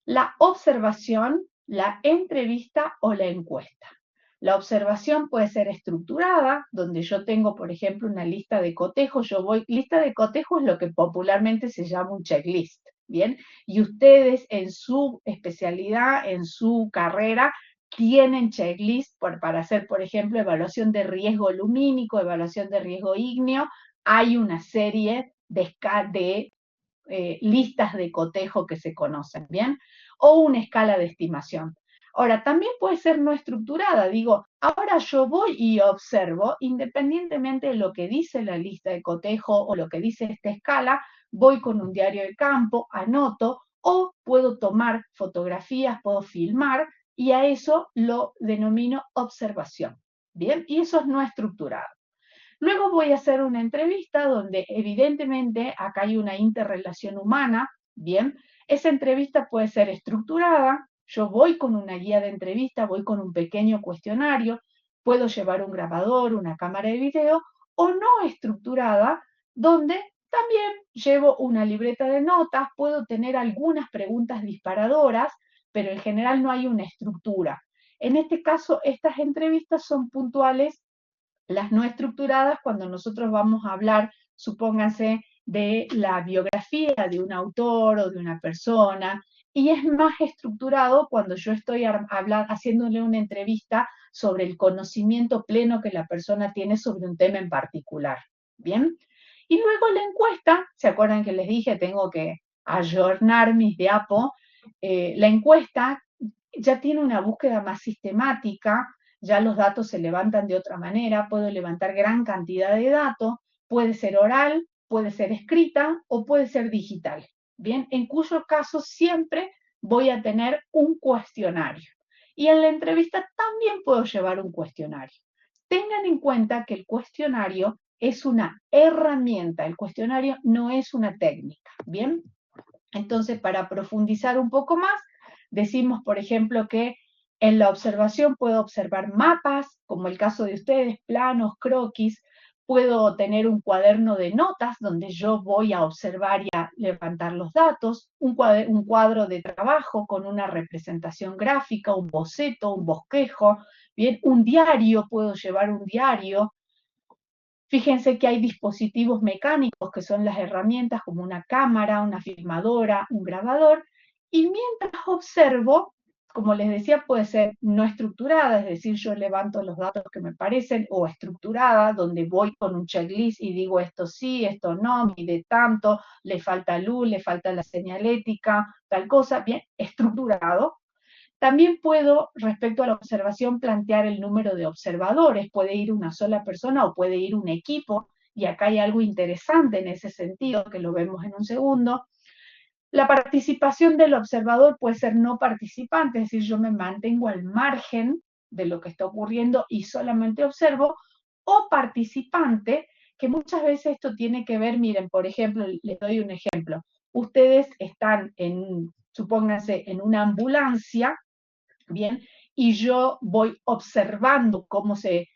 La observación, la entrevista o la encuesta. La observación puede ser estructurada, donde yo tengo, por ejemplo, una lista de cotejos. Lista de cotejos es lo que popularmente se llama un checklist, ¿bien? Y ustedes en su especialidad, en su carrera, tienen checklist para hacer, por ejemplo, evaluación de riesgo lumínico, evaluación de riesgo ígneo. Hay una serie de listas de cotejo que se conocen, ¿bien? O una escala de estimación. Ahora, también puede ser no estructurada. Digo, ahora yo voy y observo, independientemente de lo que dice la lista de cotejo o lo que dice esta escala, voy con un diario de campo, anoto, o puedo tomar fotografías, puedo filmar, y a eso lo denomino observación. Bien, y eso es no estructurado. Luego voy a hacer una entrevista donde evidentemente acá hay una interrelación humana, ¿bien? Esa entrevista puede ser estructurada, yo voy con una guía de entrevista, voy con un pequeño cuestionario, puedo llevar un grabador, una cámara de video, o no estructurada, donde también llevo una libreta de notas, puedo tener algunas preguntas disparadoras, pero en general no hay una estructura. En este caso, estas entrevistas son puntuales. Las no estructuradas, cuando nosotros vamos a hablar, supónganse, de la biografía de un autor o de una persona, y es más estructurado cuando yo estoy haciéndole una entrevista sobre el conocimiento pleno que la persona tiene sobre un tema en particular. ¿Bien? Y luego la encuesta, ¿se acuerdan que les dije tengo que ayornar mis diapos? La encuesta ya tiene una búsqueda más sistemática, ya los datos se levantan de otra manera, puedo levantar gran cantidad de datos, puede ser oral, puede ser escrita o puede ser digital, ¿bien? En cuyo caso siempre voy a tener un cuestionario. Y en la entrevista también puedo llevar un cuestionario. Tengan en cuenta que el cuestionario es una herramienta, el cuestionario no es una técnica, ¿bien? Entonces, para profundizar un poco más, decimos, por ejemplo, que en la observación puedo observar mapas, como el caso de ustedes, planos, croquis, puedo tener un cuaderno de notas donde yo voy a observar y a levantar los datos, un cuadro de trabajo con una representación gráfica, un boceto, un bosquejo, bien, un diario, puedo llevar un diario. Fíjense que hay dispositivos mecánicos que son las herramientas como una cámara, una filmadora, un grabador, y mientras observo, como les decía, puede ser no estructurada, es decir, yo levanto los datos que me parecen, o estructurada, donde voy con un checklist y digo esto sí, esto no, mide tanto, le falta luz, le falta la señalética, tal cosa, bien, estructurado. También puedo, respecto a la observación, plantear el número de observadores. Puede ir una sola persona o puede ir un equipo, y acá hay algo interesante en ese sentido, que lo vemos en un segundo. La participación del observador puede ser no participante, es decir, yo me mantengo al margen de lo que está ocurriendo y solamente observo, o participante, que muchas veces esto tiene que ver, miren, por ejemplo, les doy un ejemplo. Ustedes están supónganse, en una ambulancia, ¿bien? Y yo voy observando cómo se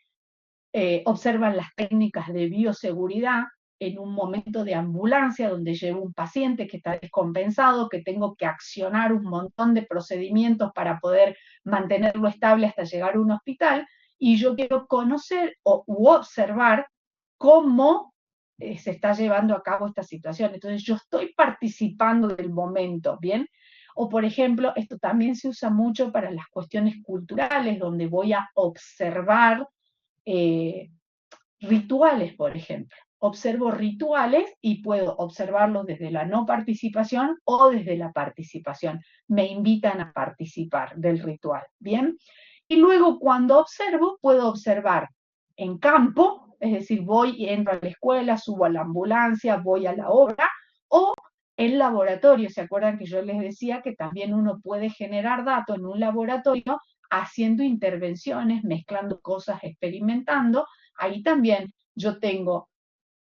observan las técnicas de bioseguridad en un momento de ambulancia donde llevo un paciente que está descompensado, que tengo que accionar un montón de procedimientos para poder mantenerlo estable hasta llegar a un hospital, y yo quiero conocer u observar cómo se está llevando a cabo esta situación. Entonces yo estoy participando del momento, ¿bien? O por ejemplo, esto también se usa mucho para las cuestiones culturales, donde voy a observar eh, rituales, por ejemplo. Observo rituales y puedo observarlos desde la no participación o desde la participación. Me invitan a participar del ritual, ¿bien? Y luego cuando observo, puedo observar en campo, es decir, voy y entro a la escuela, subo a la ambulancia, voy a la obra, o en laboratorio. ¿Se acuerdan que yo les decía que también uno puede generar datos en un laboratorio haciendo intervenciones, mezclando cosas, experimentando? Ahí también yo tengo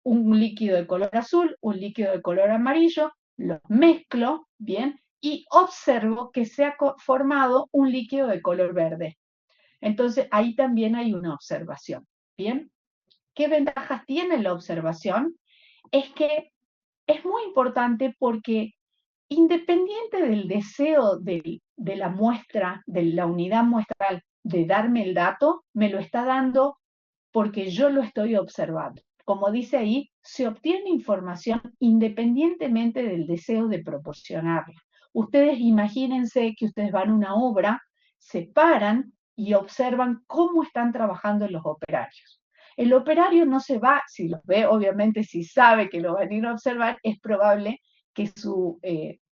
un líquido de color azul, un líquido de color amarillo, los mezclo, ¿bien? Y observo que se ha formado un líquido de color verde. Entonces, ahí también hay una observación, ¿bien? ¿Qué ventajas tiene la observación? Es que es muy importante porque, independiente del deseo de la muestra, de la unidad muestral, de darme el dato, me lo está dando porque yo lo estoy observando. Como dice ahí, se obtiene información independientemente del deseo de proporcionarla. Ustedes imagínense que ustedes van a una obra, se paran y observan cómo están trabajando los operarios. El operario no se va, si los ve, obviamente, si sabe que lo van a ir a observar, es probable que su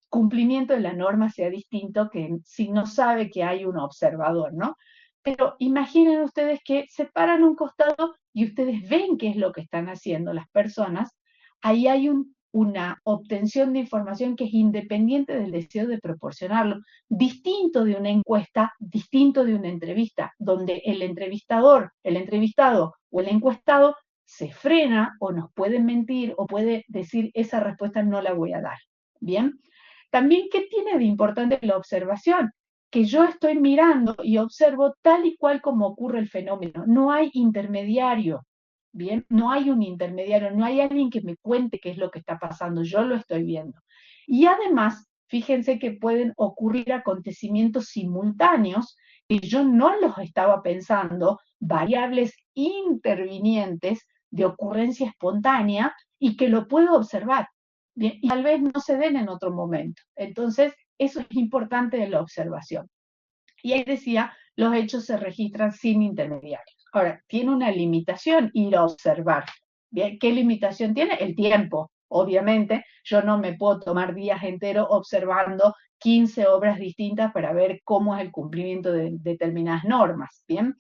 cumplimiento de la norma sea distinto que si no sabe que hay un observador, ¿no? Pero imaginen ustedes que se paran un costado y ustedes ven qué es lo que están haciendo las personas. Ahí hay una obtención de información que es independiente del deseo de proporcionarlo, distinto de una encuesta, distinto de una entrevista, donde el entrevistador, el entrevistado o el encuestado se frena o nos puede mentir o puede decir esa respuesta no la voy a dar. Bien, también, ¿qué tiene de importante la observación? Que yo estoy mirando y observo tal y cual como ocurre el fenómeno. No hay intermediario, ¿bien? No hay un intermediario, no hay alguien que me cuente qué es lo que está pasando, yo lo estoy viendo. Y además, fíjense que pueden ocurrir acontecimientos simultáneos que yo no los estaba pensando, variables intervinientes de ocurrencia espontánea, y que lo puedo observar. Bien, y tal vez no se den en otro momento. Entonces, eso es importante de la observación. Y ahí decía, los hechos se registran sin intermediarios. Ahora, tiene una limitación ir a observar. Bien, ¿qué limitación tiene? El tiempo. Obviamente, yo no me puedo tomar días enteros observando 15 obras distintas para ver cómo es el cumplimiento de determinadas normas. Bien.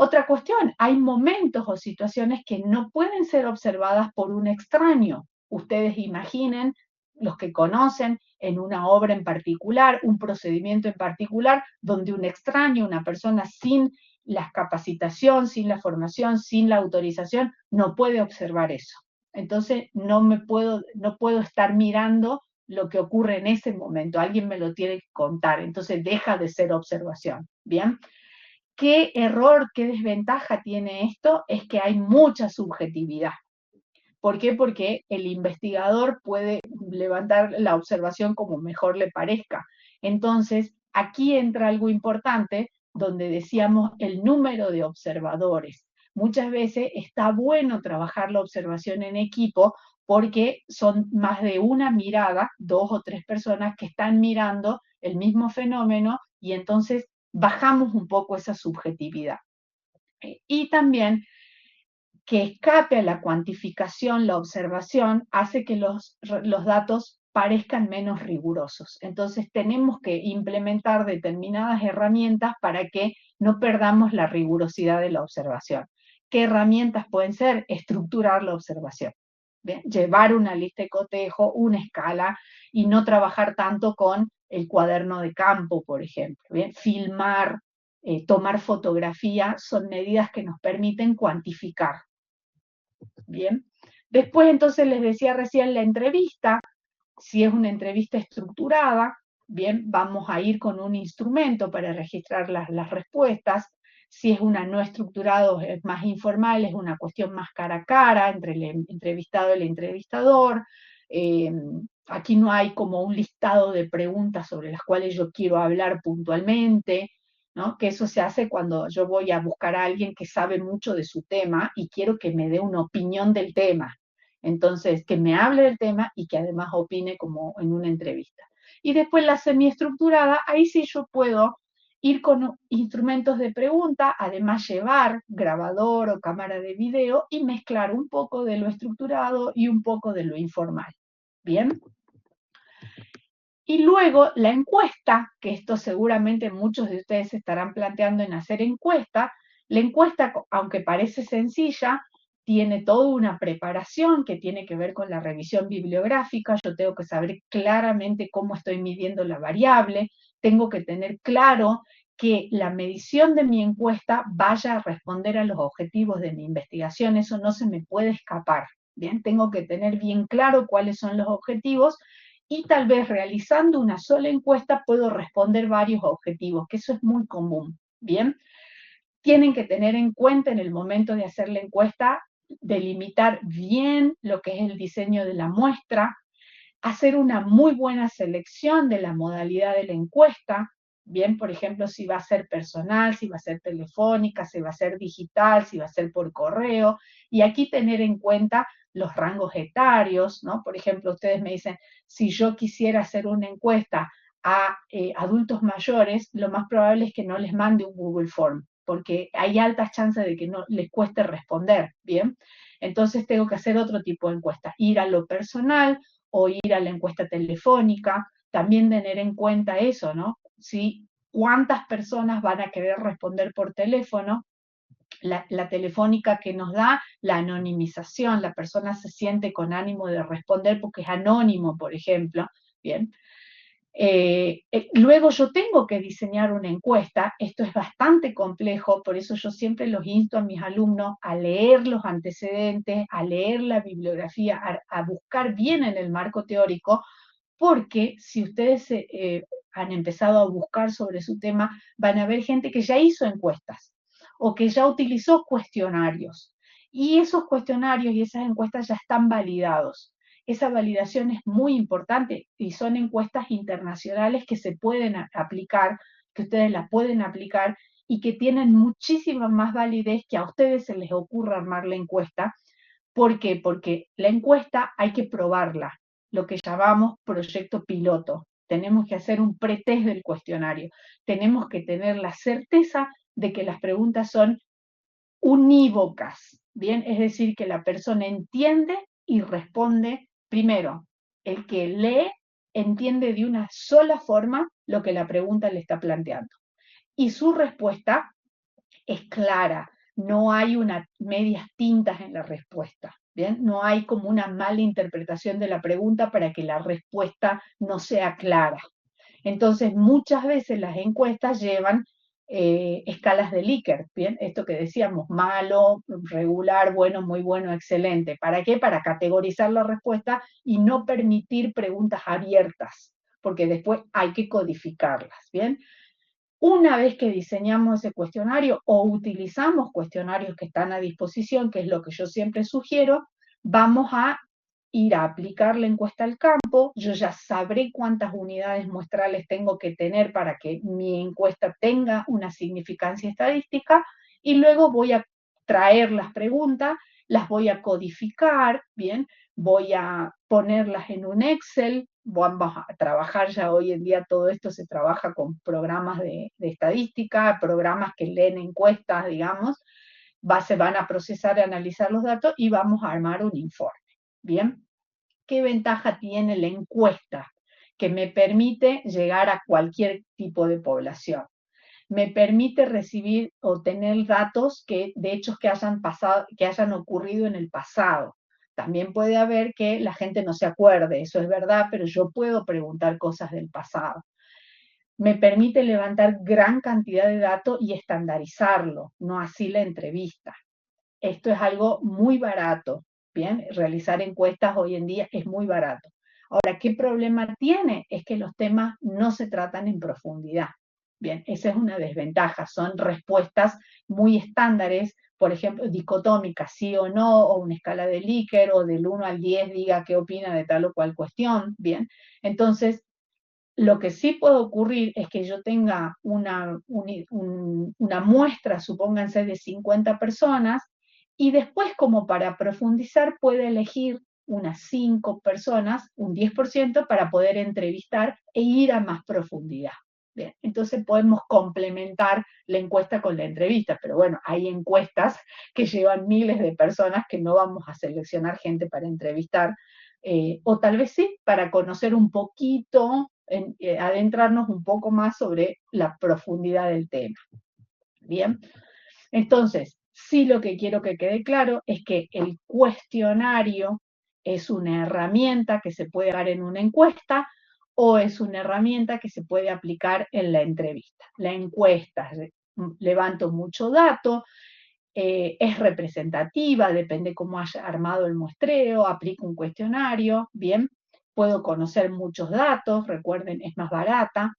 Otra cuestión, hay momentos o situaciones que no pueden ser observadas por un extraño. Ustedes imaginen, los que conocen, en una obra en particular, un procedimiento en particular, donde un extraño, una persona sin la capacitación, sin la formación, sin la autorización, no puede observar eso. Entonces no puedo estar mirando lo que ocurre en ese momento, alguien me lo tiene que contar, entonces deja de ser observación, ¿bien? ¿Qué error, qué desventaja tiene esto? Es que hay mucha subjetividad. ¿Por qué? Porque el investigador puede levantar la observación como mejor le parezca. Entonces, aquí entra algo importante, donde decíamos el número de observadores. Muchas veces está bueno trabajar la observación en equipo porque son más de una mirada, 2 o 3 personas que están mirando el mismo fenómeno y entonces bajamos un poco esa subjetividad. Y también que escape a la cuantificación, la observación, hace que los datos parezcan menos rigurosos. Entonces tenemos que implementar determinadas herramientas para que no perdamos la rigurosidad de la observación. ¿Qué herramientas pueden ser? Estructurar la observación. ¿Bien? Llevar una lista de cotejo, una escala, y no trabajar tanto con el cuaderno de campo, por ejemplo. ¿Bien? Filmar, tomar fotografía, son medidas que nos permiten cuantificar. Bien. Después, entonces, les decía recién la entrevista. Si es una entrevista estructurada, bien, vamos a ir con un instrumento para registrar las respuestas. Si es una no estructurada, es más informal, es una cuestión más cara a cara entre el entrevistado y el entrevistador. Aquí no hay como un listado de preguntas sobre las cuales yo quiero hablar puntualmente, ¿no? Que eso se hace cuando yo voy a buscar a alguien que sabe mucho de su tema y quiero que me dé una opinión del tema. Entonces, que me hable del tema y que además opine como en una entrevista. Y después la semiestructurada, ahí sí yo puedo ir con instrumentos de pregunta, además llevar grabador o cámara de video y mezclar un poco de lo estructurado y un poco de lo informal. ¿Bien? Y luego la encuesta, que esto seguramente muchos de ustedes estarán planteando en hacer encuesta. La encuesta, aunque parece sencilla, tiene toda una preparación que tiene que ver con la revisión bibliográfica. Yo tengo que saber claramente cómo estoy midiendo la variable, tengo que tener claro que la medición de mi encuesta vaya a responder a los objetivos de mi investigación, eso no se me puede escapar. Bien, tengo que tener bien claro cuáles son los objetivos y tal vez realizando una sola encuesta puedo responder varios objetivos, que eso es muy común, ¿bien? Tienen que tener en cuenta en el momento de hacer la encuesta, delimitar bien lo que es el diseño de la muestra, hacer una muy buena selección de la modalidad de la encuesta, bien, por ejemplo, si va a ser personal, si va a ser telefónica, si va a ser digital, si va a ser por correo, y aquí tener en cuenta los rangos etarios, ¿no? Por ejemplo, ustedes me dicen, si yo quisiera hacer una encuesta a adultos mayores, lo más probable es que no les mande un Google Form, porque hay altas chances de que no les cueste responder, ¿bien? Entonces tengo que hacer otro tipo de encuesta, ir a lo personal o ir a la encuesta telefónica, también tener en cuenta eso, ¿no? ¿Sí? ¿Cuántas personas van a querer responder por teléfono? La telefónica que nos da la anonimización, la persona se siente con ánimo de responder porque es anónimo, por ejemplo, ¿bien? Luego yo tengo que diseñar una encuesta, esto es bastante complejo, por eso yo siempre los insto a mis alumnos a leer los antecedentes, a leer la bibliografía, a buscar bien en el marco teórico, porque si ustedes han empezado a buscar sobre su tema, van a ver gente que ya hizo encuestas o que ya utilizó cuestionarios. Y esos cuestionarios y esas encuestas ya están validados. Esa validación es muy importante y son encuestas internacionales que se pueden aplicar, que ustedes las pueden aplicar y que tienen muchísima más validez que a ustedes se les ocurra armar la encuesta. ¿Por qué? Porque la encuesta hay que probarla, lo que llamamos proyecto piloto. Tenemos que hacer un pretest del cuestionario. Tenemos que tener la certeza de que las preguntas son unívocas, ¿bien? Es decir, que la persona entiende y responde primero. El que lee entiende de una sola forma lo que la pregunta le está planteando. Y su respuesta es clara, no hay unas medias tintas en la respuesta, ¿bien? No hay como una mala interpretación de la pregunta para que la respuesta no sea clara. Entonces, muchas veces las encuestas llevan escalas de Likert, ¿bien? Esto que decíamos, malo, regular, bueno, muy bueno, excelente. ¿Para qué? Para categorizar la respuesta y no permitir preguntas abiertas, porque después hay que codificarlas, ¿bien? Una vez que diseñamos ese cuestionario o utilizamos cuestionarios que están a disposición, que es lo que yo siempre sugiero, vamos a ir a aplicar la encuesta al campo. Yo ya sabré cuántas unidades muestrales tengo que tener para que mi encuesta tenga una significancia estadística, y luego voy a traer las preguntas, las voy a codificar, ¿bien? Voy a ponerlas en un Excel, vamos a trabajar ya hoy en día, todo esto se trabaja con programas de estadística, programas que leen encuestas, digamos, se van a procesar y analizar los datos y vamos a armar un informe. Bien, ¿qué ventaja tiene la encuesta? Que me permite llegar a cualquier tipo de población. Me permite recibir o tener datos de hechos que hayan ocurrido en el pasado. También puede haber que la gente no se acuerde, eso es verdad, pero yo puedo preguntar cosas del pasado. Me permite levantar gran cantidad de datos y estandarizarlo, no así la entrevista. Esto es algo muy barato, ¿bien? Realizar encuestas hoy en día es muy barato. Ahora, ¿qué problema tiene? Es que los temas no se tratan en profundidad. Bien, esa es una desventaja. Son respuestas muy estándares, por ejemplo, dicotómicas, sí o no, o una escala de Likert, o del 1 al 10 diga qué opina de tal o cual cuestión. Bien, entonces, lo que sí puede ocurrir es que yo tenga una muestra, supónganse, de 50 personas, y después, como para profundizar, puede elegir unas 5 personas, un 10%, para poder entrevistar e ir a más profundidad. Bien, entonces podemos complementar la encuesta con la entrevista, pero bueno, hay encuestas que llevan miles de personas que no vamos a seleccionar gente para entrevistar, o tal vez sí, para conocer un poquito, adentrarnos un poco más sobre la profundidad del tema. Bien, entonces, sí, lo que quiero que quede claro es que el cuestionario es una herramienta que se puede dar en una encuesta, o es una herramienta que se puede aplicar en la entrevista. La encuesta, levanto mucho dato, es representativa, depende cómo haya armado el muestreo, aplico un cuestionario, bien, puedo conocer muchos datos, recuerden, es más barata,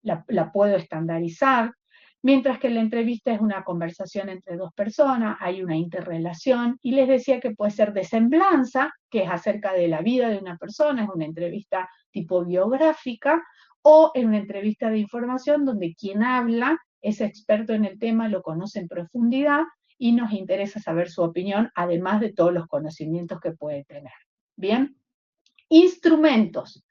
la puedo estandarizar, mientras que la entrevista es una conversación entre dos personas, hay una interrelación, y les decía que puede ser de semblanza, que es acerca de la vida de una persona, es una entrevista tipo biográfica, o en una entrevista de información donde quien habla es experto en el tema, lo conoce en profundidad, y nos interesa saber su opinión, además de todos los conocimientos que puede tener. Bien, instrumentos: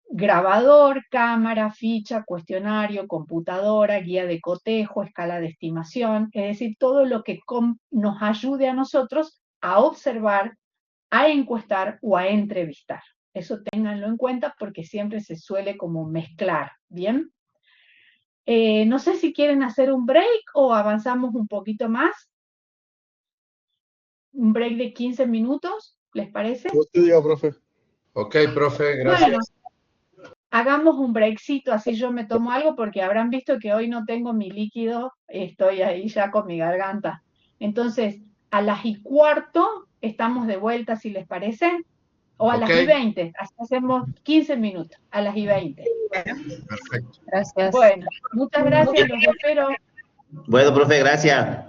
grabador, cámara, ficha, cuestionario, computadora, guía de cotejo, escala de estimación, es decir, todo lo que nos ayude a nosotros a observar, a encuestar o a entrevistar. Eso ténganlo en cuenta porque siempre se suele como mezclar, ¿bien? No sé si quieren hacer un break o avanzamos un poquito más. Un break de 15 minutos, ¿les parece? Usted diga, profe. Ok, profe, Bueno, gracias. hagamos un breakcito, así yo me tomo algo, porque habrán visto que hoy no tengo mi líquido, estoy ahí ya con mi garganta. Entonces, a las y cuarto estamos de vuelta, si les parece, o a Ok, las y 20, así hacemos 15 minutos, a las y 20. perfecto. Gracias. Bueno, muchas gracias, los espero. Bueno, profe, gracias.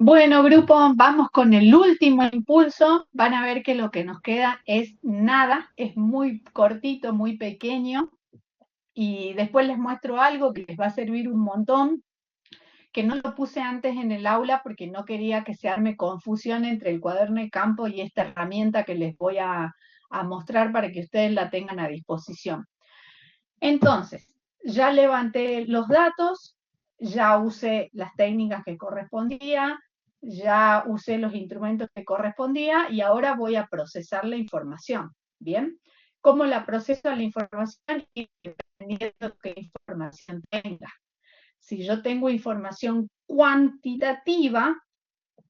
Bueno, grupo, vamos con el último impulso. Van a ver que lo que nos queda es nada, es muy cortito, muy pequeño. Y después les muestro algo que les va a servir un montón, que no lo puse antes en el aula porque no quería que se arme confusión entre el cuaderno de campo y esta herramienta que les voy a mostrar para que ustedes la tengan a disposición. Entonces, ya levanté los datos, ya usé las técnicas que correspondía, ya usé los instrumentos que correspondía y ahora voy a procesar la información. ¿Bien? ¿Cómo la proceso la información? Y dependiendo de qué información tenga. Si yo tengo información cuantitativa,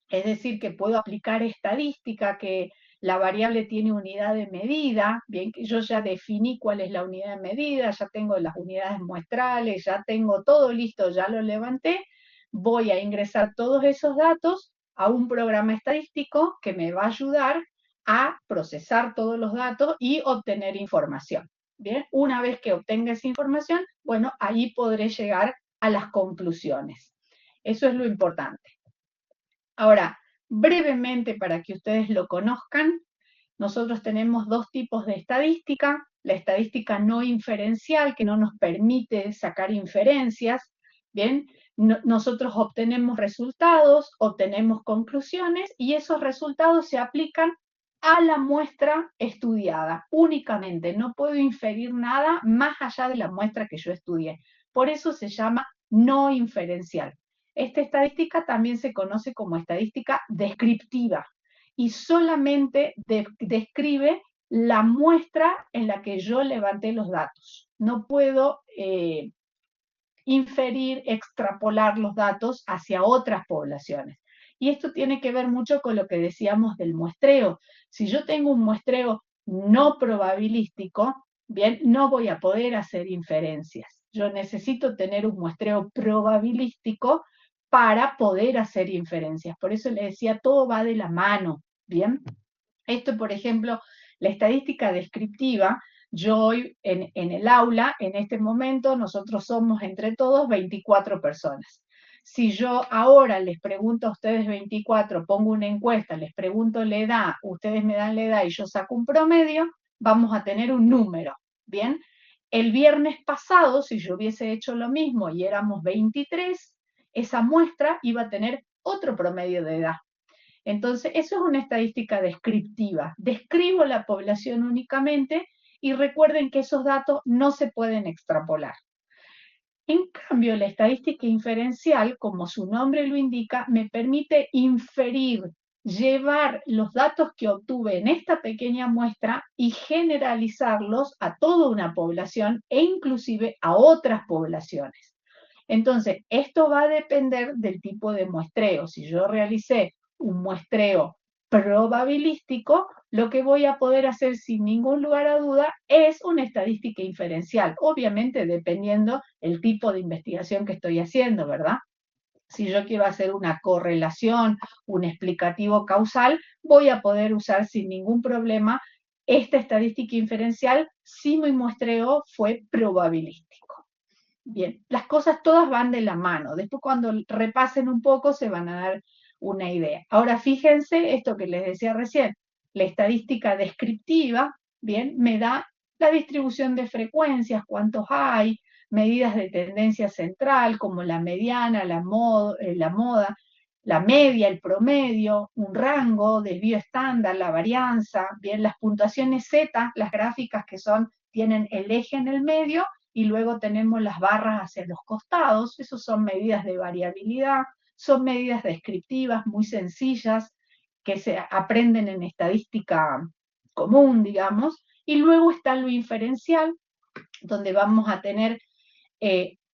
es decir, que puedo aplicar estadística, que la variable tiene unidad de medida, bien, que yo ya definí cuál es la unidad de medida, ya tengo las unidades muestrales, ya tengo todo listo, ya lo levanté, voy a ingresar todos esos datos a un programa estadístico que me va a ayudar a procesar todos los datos y obtener información. Bien, una vez que obtenga esa información, bueno, ahí podré llegar a las conclusiones. Eso es lo importante. Ahora, brevemente para que ustedes lo conozcan, nosotros tenemos dos tipos de estadística, la estadística no inferencial, que no nos permite sacar inferencias, ¿bien? Nosotros obtenemos resultados, obtenemos conclusiones, y esos resultados se aplican a la muestra estudiada, únicamente. No puedo inferir nada más allá de la muestra que yo estudié. Por eso se llama no inferencial. Esta estadística también se conoce como estadística descriptiva y solamente describe la muestra en la que yo levanté los datos. No puedo inferir, extrapolar los datos hacia otras poblaciones. Y esto tiene que ver mucho con lo que decíamos del muestreo. Si yo tengo un muestreo no probabilístico, bien, no voy a poder hacer inferencias. Yo necesito tener un muestreo probabilístico para poder hacer inferencias. Por eso le decía, todo va de la mano, ¿bien? Esto, por ejemplo, la estadística descriptiva, yo hoy en el aula, en este momento, nosotros somos entre todos 24 personas. Si yo ahora les pregunto a ustedes 24, pongo una encuesta, les pregunto la edad, ustedes me dan la edad y yo saco un promedio, vamos a tener un número, ¿bien? El viernes pasado, si yo hubiese hecho lo mismo y éramos 23, esa muestra iba a tener otro promedio de edad. Entonces, eso es una estadística descriptiva. Describo la población únicamente y recuerden que esos datos no se pueden extrapolar. En cambio, la estadística inferencial, como su nombre lo indica, me permite inferir, llevar los datos que obtuve en esta pequeña muestra y generalizarlos a toda una población e inclusive a otras poblaciones. Entonces, esto va a depender del tipo de muestreo. Si yo realicé un muestreo probabilístico, lo que voy a poder hacer sin ningún lugar a duda es una estadística inferencial, obviamente dependiendo el tipo de investigación que estoy haciendo, ¿verdad? Si yo quiero hacer una correlación, un explicativo causal, voy a poder usar sin ningún problema esta estadística inferencial si mi muestreo fue probabilístico. Bien, las cosas todas van de la mano. Después cuando repasen un poco se van a dar una idea. Ahora fíjense esto que les decía recién, la estadística descriptiva, bien, me da la distribución de frecuencias, cuántos hay, medidas de tendencia central como la mediana, la moda, la media, el promedio, un rango, desvío estándar, la varianza, bien, las puntuaciones Z, las gráficas que tienen el eje en el medio y luego tenemos las barras hacia los costados, esos son medidas de variabilidad, son medidas descriptivas muy sencillas que se aprenden en estadística común, digamos, y luego está lo inferencial, donde vamos a tener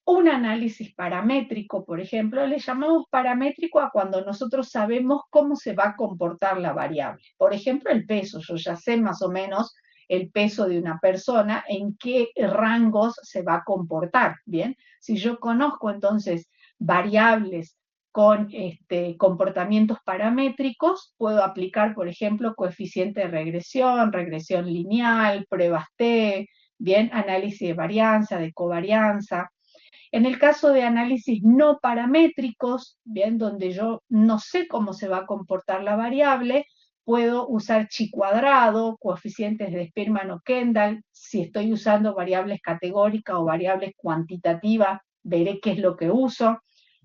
un análisis paramétrico, por ejemplo. Le llamamos paramétrico a cuando nosotros sabemos cómo se va a comportar la variable. Por ejemplo, el peso, yo ya sé más o menos el peso de una persona, en qué rangos se va a comportar, ¿bien? Si yo conozco entonces variables con comportamientos paramétricos, puedo aplicar, por ejemplo, coeficiente de regresión, regresión lineal, pruebas T, bien, análisis de varianza, de covarianza. En el caso de análisis no paramétricos, bien, donde yo no sé cómo se va a comportar la variable, puedo usar chi cuadrado, coeficientes de Spearman o Kendall. Si estoy usando variables categóricas o variables cuantitativas, veré qué es lo que uso.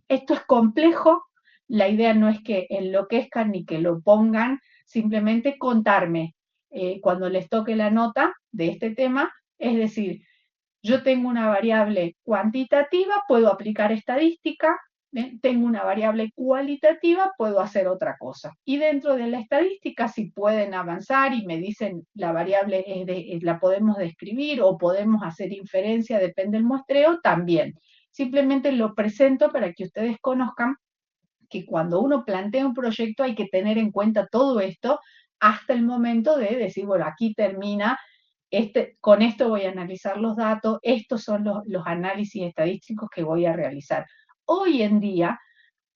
Esto es complejo, la idea no es que enloquezcan ni que lo pongan, simplemente contarme cuando les toque la nota de este tema, es decir, yo tengo una variable cuantitativa, puedo aplicar estadística, ¿bien? Tengo una variable cualitativa, puedo hacer otra cosa. Y dentro de la estadística, si pueden avanzar y me dicen la variable la podemos describir o podemos hacer inferencia, depende del muestreo, también. Simplemente lo presento para que ustedes conozcan que cuando uno plantea un proyecto hay que tener en cuenta todo esto hasta el momento de decir, bueno, aquí termina, con esto voy a analizar los datos, estos son los análisis estadísticos que voy a realizar. Hoy en día,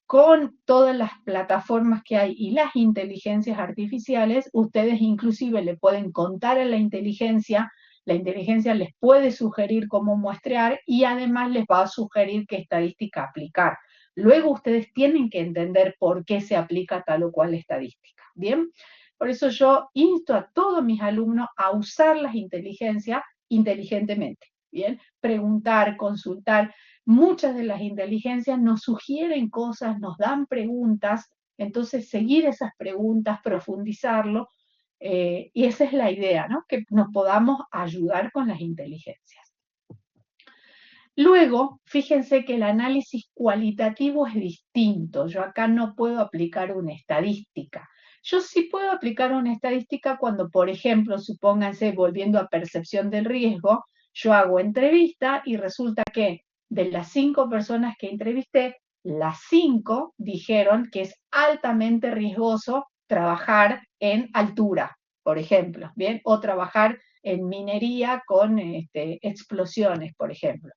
con todas las plataformas que hay y las inteligencias artificiales, ustedes inclusive le pueden contar a la inteligencia les puede sugerir cómo muestrear y además les va a sugerir qué estadística aplicar. Luego ustedes tienen que entender por qué se aplica tal o cual estadística, ¿bien? Por eso yo insto a todos mis alumnos a usar las inteligencias inteligentemente, ¿bien? Preguntar, consultar. Muchas de las inteligencias nos sugieren cosas, nos dan preguntas, entonces seguir esas preguntas, profundizarlo, y esa es la idea, ¿no? Que nos podamos ayudar con las inteligencias. Luego, fíjense que el análisis cualitativo es distinto. Yo acá no puedo aplicar una estadística. Yo sí puedo aplicar una estadística cuando, por ejemplo, supónganse, volviendo a percepción del riesgo, yo hago entrevista y resulta que de las 5 personas que entrevisté, las 5 dijeron que es altamente riesgoso trabajar en altura, por ejemplo, ¿bien? O trabajar en minería con explosiones, por ejemplo.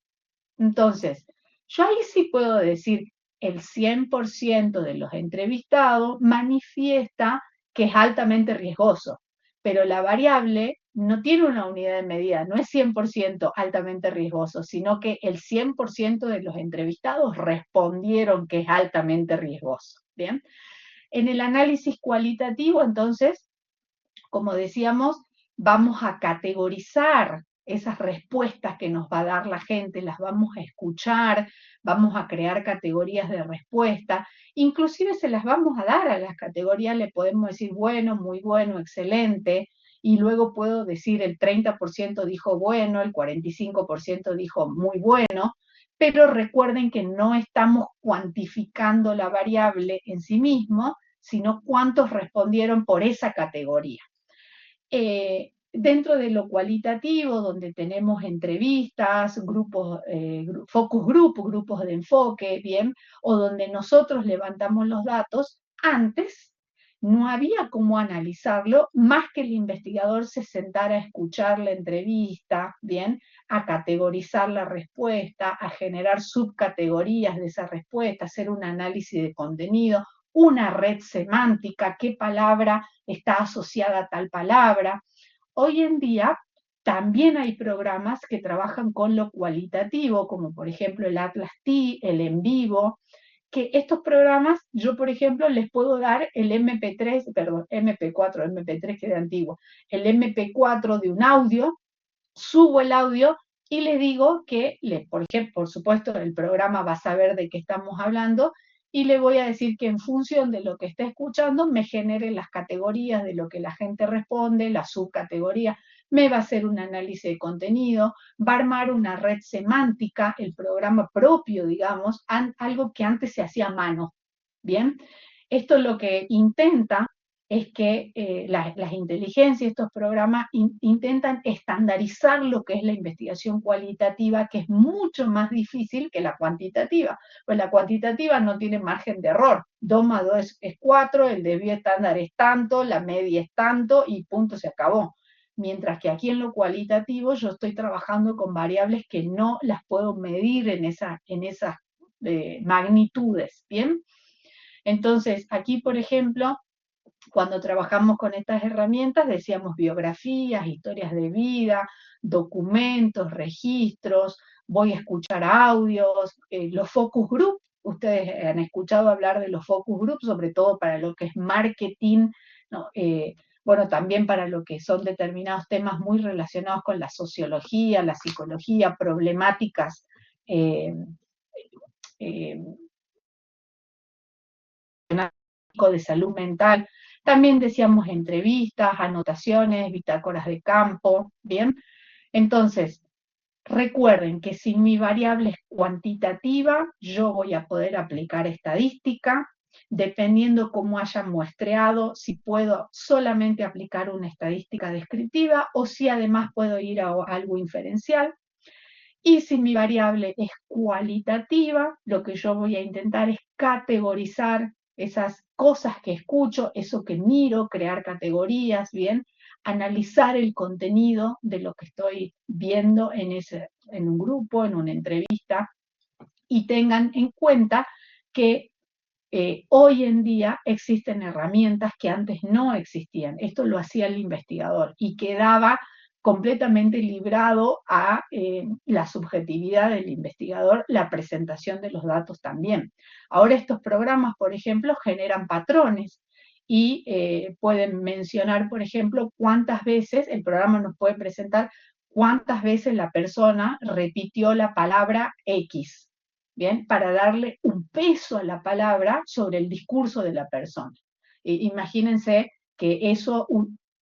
Entonces, yo ahí sí puedo decir, el 100% de los entrevistados manifiesta que es altamente riesgoso, pero la variable no tiene una unidad de medida, no es 100% altamente riesgoso, sino que el 100% de los entrevistados respondieron que es altamente riesgoso. ¿Bien? En el análisis cualitativo, entonces, como decíamos, vamos a categorizar esas respuestas que nos va a dar la gente, las vamos a escuchar, vamos a crear categorías de respuesta, inclusive se las vamos a dar a las categorías, le podemos decir bueno, muy bueno, excelente, y luego puedo decir el 30% dijo bueno, el 45% dijo muy bueno, pero recuerden que no estamos cuantificando la variable en sí mismo, sino cuántos respondieron por esa categoría. Dentro de lo cualitativo, donde tenemos entrevistas, grupos, focus group, grupos de enfoque, bien, o donde nosotros levantamos los datos, antes no había cómo analizarlo más que el investigador se sentara a escuchar la entrevista, bien, a categorizar la respuesta, a generar subcategorías de esa respuesta, hacer un análisis de contenido, una red semántica, qué palabra está asociada a tal palabra. Hoy en día también hay programas que trabajan con lo cualitativo, como por ejemplo el Atlas T, el En Vivo, que estos programas, yo por ejemplo les puedo dar el MP3, perdón, MP4, MP3 que de antiguo, el MP4 de un audio, subo el audio y le digo que, por ejemplo, por supuesto, el programa va a saber de qué estamos hablando y le voy a decir que en función de lo que esté escuchando me genere las categorías de lo que la gente responde, la subcategoría, me va a hacer un análisis de contenido, va a armar una red semántica, el programa propio, digamos, algo que antes se hacía a mano. Bien, esto lo que intenta es que las inteligencias, estos programas intentan estandarizar lo que es la investigación cualitativa, que es mucho más difícil que la cuantitativa. Pues la cuantitativa no tiene margen de error. 2 más 2 es 4, el desvío estándar es tanto, la media es tanto y punto, se acabó. Mientras que aquí en lo cualitativo yo estoy trabajando con variables que no las puedo medir en esas magnitudes, ¿bien? Entonces, aquí, por ejemplo, cuando trabajamos con estas herramientas, decíamos biografías, historias de vida, documentos, registros, voy a escuchar audios, los focus group. Ustedes han escuchado hablar de los focus group, sobre todo para lo que es marketing, ¿no? Bueno, también para lo que son determinados temas muy relacionados con la sociología, la psicología, problemáticas eh, eh, de salud mental. También decíamos entrevistas, anotaciones, bitácoras de campo, ¿bien? Entonces, recuerden que si mi variable es cuantitativa, yo voy a poder aplicar estadística, dependiendo cómo haya muestreado, si puedo solamente aplicar una estadística descriptiva o si además puedo ir a algo inferencial. Y si mi variable es cualitativa, lo que yo voy a intentar es categorizar esas cosas que escucho, eso que miro, crear categorías, ¿bien? Analizar el contenido de lo que estoy viendo en un grupo, en una entrevista, y tengan en cuenta que hoy en día existen herramientas que antes no existían. Esto lo hacía el investigador y quedaba completamente librado a la subjetividad del investigador, la presentación de los datos también. Ahora estos programas, por ejemplo, generan patrones y pueden mencionar, por ejemplo, cuántas veces el programa nos puede presentar cuántas veces la persona repitió la palabra X, ¿bien? Para darle un peso a la palabra sobre el discurso de la persona. Imagínense que eso,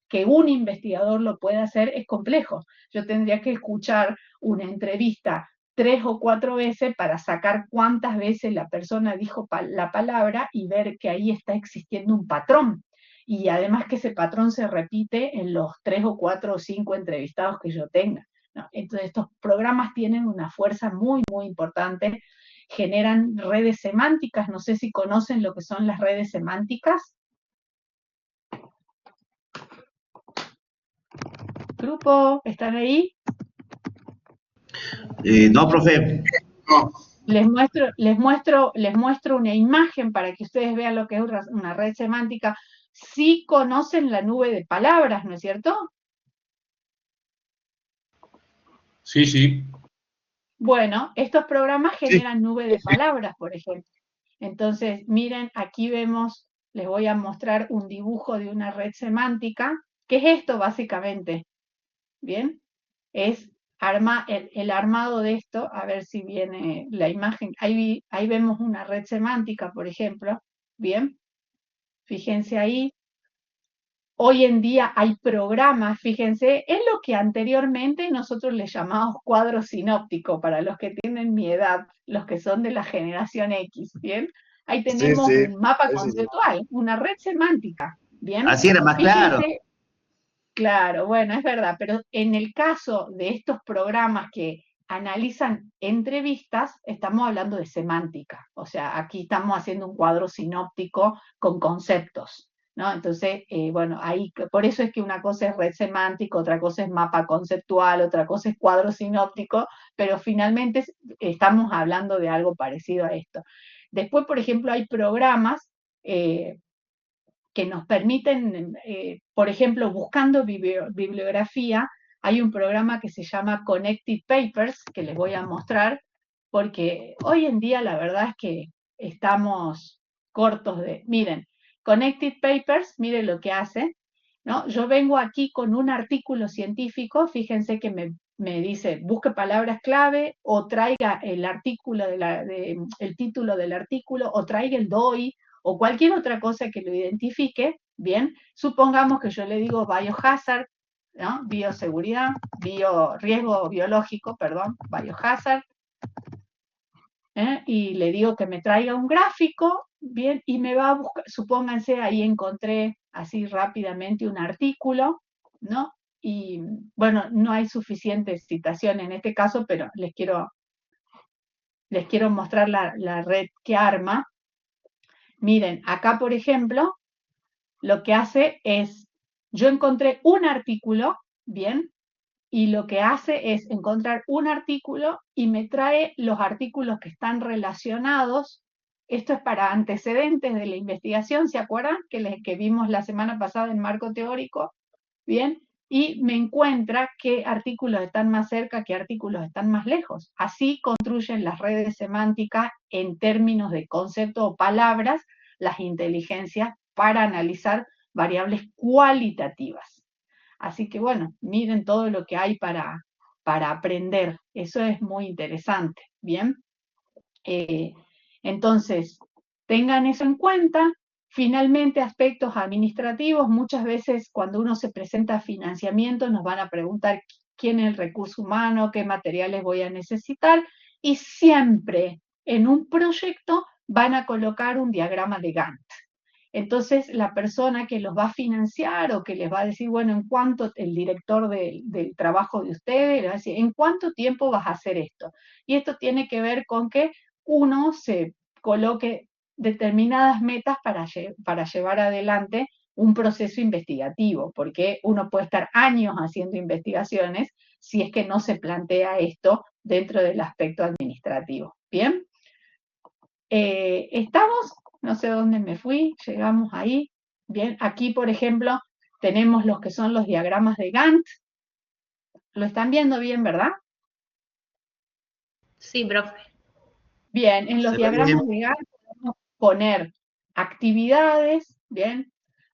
que un investigador lo pueda hacer es complejo. Yo tendría que escuchar una entrevista 3 o 4 veces para sacar cuántas veces la persona dijo la palabra y ver que ahí está existiendo un patrón. Y además que ese patrón se repite en los 3 o 4 o 5 entrevistados que yo tenga, ¿no? Entonces estos programas tienen una fuerza muy, muy importante, generan redes semánticas. No sé si conocen lo que son las redes semánticas. Grupo, ¿están ahí? No, profe. No, Les muestro una imagen para que ustedes vean lo que es una red semántica. Sí conocen la nube de palabras, ¿no es cierto? Sí, sí. Bueno, estos programas sí, generan nube de palabras, por ejemplo. Entonces, miren, aquí vemos, les voy a mostrar un dibujo de una red semántica. ¿Qué es esto básicamente? ¿Bien? Es el armado de esto, a ver si viene la imagen. Ahí vemos una red semántica, por ejemplo. ¿Bien? Fíjense ahí. Hoy en día hay programas, fíjense, es lo que anteriormente nosotros le llamamos cuadro sinóptico, para los que tienen mi edad, los que son de la generación X, ¿bien? Ahí sí, tenemos sí, un mapa sí, sí. conceptual, una red semántica, ¿bien? Así era más claro. Fíjense, claro, bueno, es verdad, pero en el caso de estos programas que analizan entrevistas, estamos hablando de semántica, o sea, aquí estamos haciendo un cuadro sinóptico con conceptos, ¿no? Entonces, bueno, ahí, por eso es que una cosa es red semántica, otra cosa es mapa conceptual, otra cosa es cuadro sinóptico, pero finalmente estamos hablando de algo parecido a esto. Después, por ejemplo, hay programas que nos permiten, por ejemplo, buscando bibliografía, hay un programa que se llama Connected Papers, que les voy a mostrar, porque hoy en día la verdad es que estamos cortos de... Miren, Connected Papers, miren lo que hace, ¿no? Yo vengo aquí con un artículo científico, fíjense que me dice, busque palabras clave o traiga el artículo el título del artículo o traiga el DOI o cualquier otra cosa que lo identifique, bien, supongamos que yo le digo biohazard, ¿no? Bioseguridad, riesgo biológico, perdón, biohazard, y le digo que me traiga un gráfico, bien, y me va a buscar, supónganse, ahí encontré así rápidamente un artículo, ¿no? Y bueno, no hay suficiente citación en este caso, pero les quiero mostrar la red que arma. Miren, acá por ejemplo, lo que hace es, yo encontré un artículo, bien, y lo que hace es encontrar un artículo y me trae los artículos que están relacionados. Esto es para antecedentes de la investigación, ¿se acuerdan? Que vimos la semana pasada en marco teórico, ¿bien? Y me encuentra qué artículos están más cerca, qué artículos están más lejos. Así construyen las redes semánticas en términos de concepto o palabras, las inteligencias para analizar variables cualitativas. Así que bueno, miren todo lo que hay para aprender. Eso es muy interesante, ¿bien? Entonces, tengan eso en cuenta. Finalmente, aspectos administrativos. Muchas veces cuando uno se presenta a financiamiento nos van a preguntar quién es el recurso humano, qué materiales voy a necesitar, y siempre en un proyecto van a colocar un diagrama de Gantt. Entonces, la persona que los va a financiar o que les va a decir, bueno, en cuánto, el director del trabajo de ustedes, les va a decir, ¿en cuánto tiempo vas a hacer esto? Y esto tiene que ver con que uno se coloque determinadas metas para llevar adelante un proceso investigativo, porque uno puede estar años haciendo investigaciones si es que no se plantea esto dentro del aspecto administrativo. ¿Bien? Estamos, no sé dónde me fui, llegamos ahí. Bien, aquí por ejemplo tenemos los que son los diagramas de Gantt. Lo están viendo bien, ¿verdad? Sí, profe. Bien, en los Se ve bien. diagramas de Gantt podemos poner actividades, bien,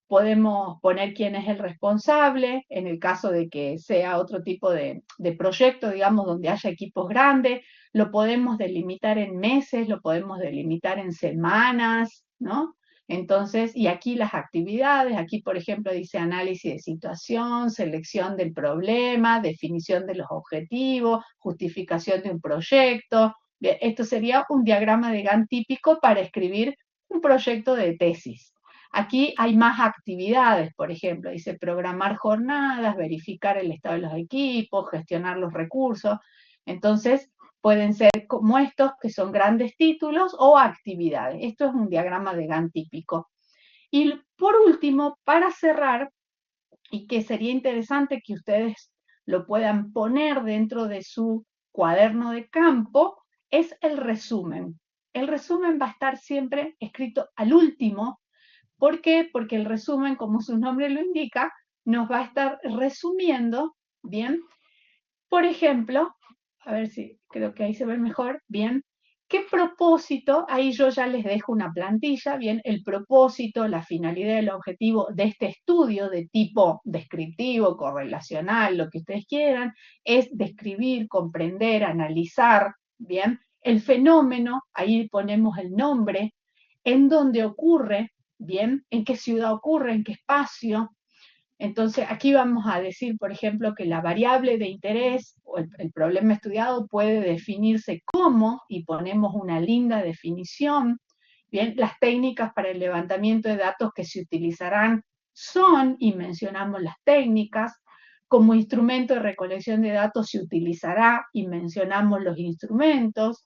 podemos poner quién es el responsable, en el caso de que sea otro tipo de proyecto, digamos, donde haya equipos grandes, lo podemos delimitar en meses, lo podemos delimitar en semanas, ¿no? Entonces, y aquí las actividades, aquí por ejemplo dice análisis de situación, selección del problema, definición de los objetivos, justificación de un proyecto. Bien, esto sería un diagrama de Gantt típico para escribir un proyecto de tesis. Aquí hay más actividades, por ejemplo, dice programar jornadas, verificar el estado de los equipos, gestionar los recursos. Entonces, pueden ser como estos, que son grandes títulos, o actividades. Esto es un diagrama de Gantt típico. Y por último, para cerrar, y que sería interesante que ustedes lo puedan poner dentro de su cuaderno de campo, es el resumen. El resumen va a estar siempre escrito al último. ¿Por qué? Porque el resumen, como su nombre lo indica, nos va a estar resumiendo, ¿bien? Por ejemplo, a ver si creo que ahí se ve mejor, ¿bien? ¿Qué propósito? Ahí yo ya les dejo una plantilla, ¿bien? El propósito, la finalidad, el objetivo de este estudio de tipo descriptivo, correlacional, lo que ustedes quieran, es describir, comprender, analizar, ¿bien? El fenómeno, ahí ponemos el nombre, en dónde ocurre, ¿bien? En qué ciudad ocurre, en qué espacio. Entonces, aquí vamos a decir, por ejemplo, que la variable de interés o el problema estudiado puede definirse como, y ponemos una linda definición. Bien, las técnicas para el levantamiento de datos que se utilizarán son, y mencionamos las técnicas, como instrumento de recolección de datos se utilizará, y mencionamos los instrumentos.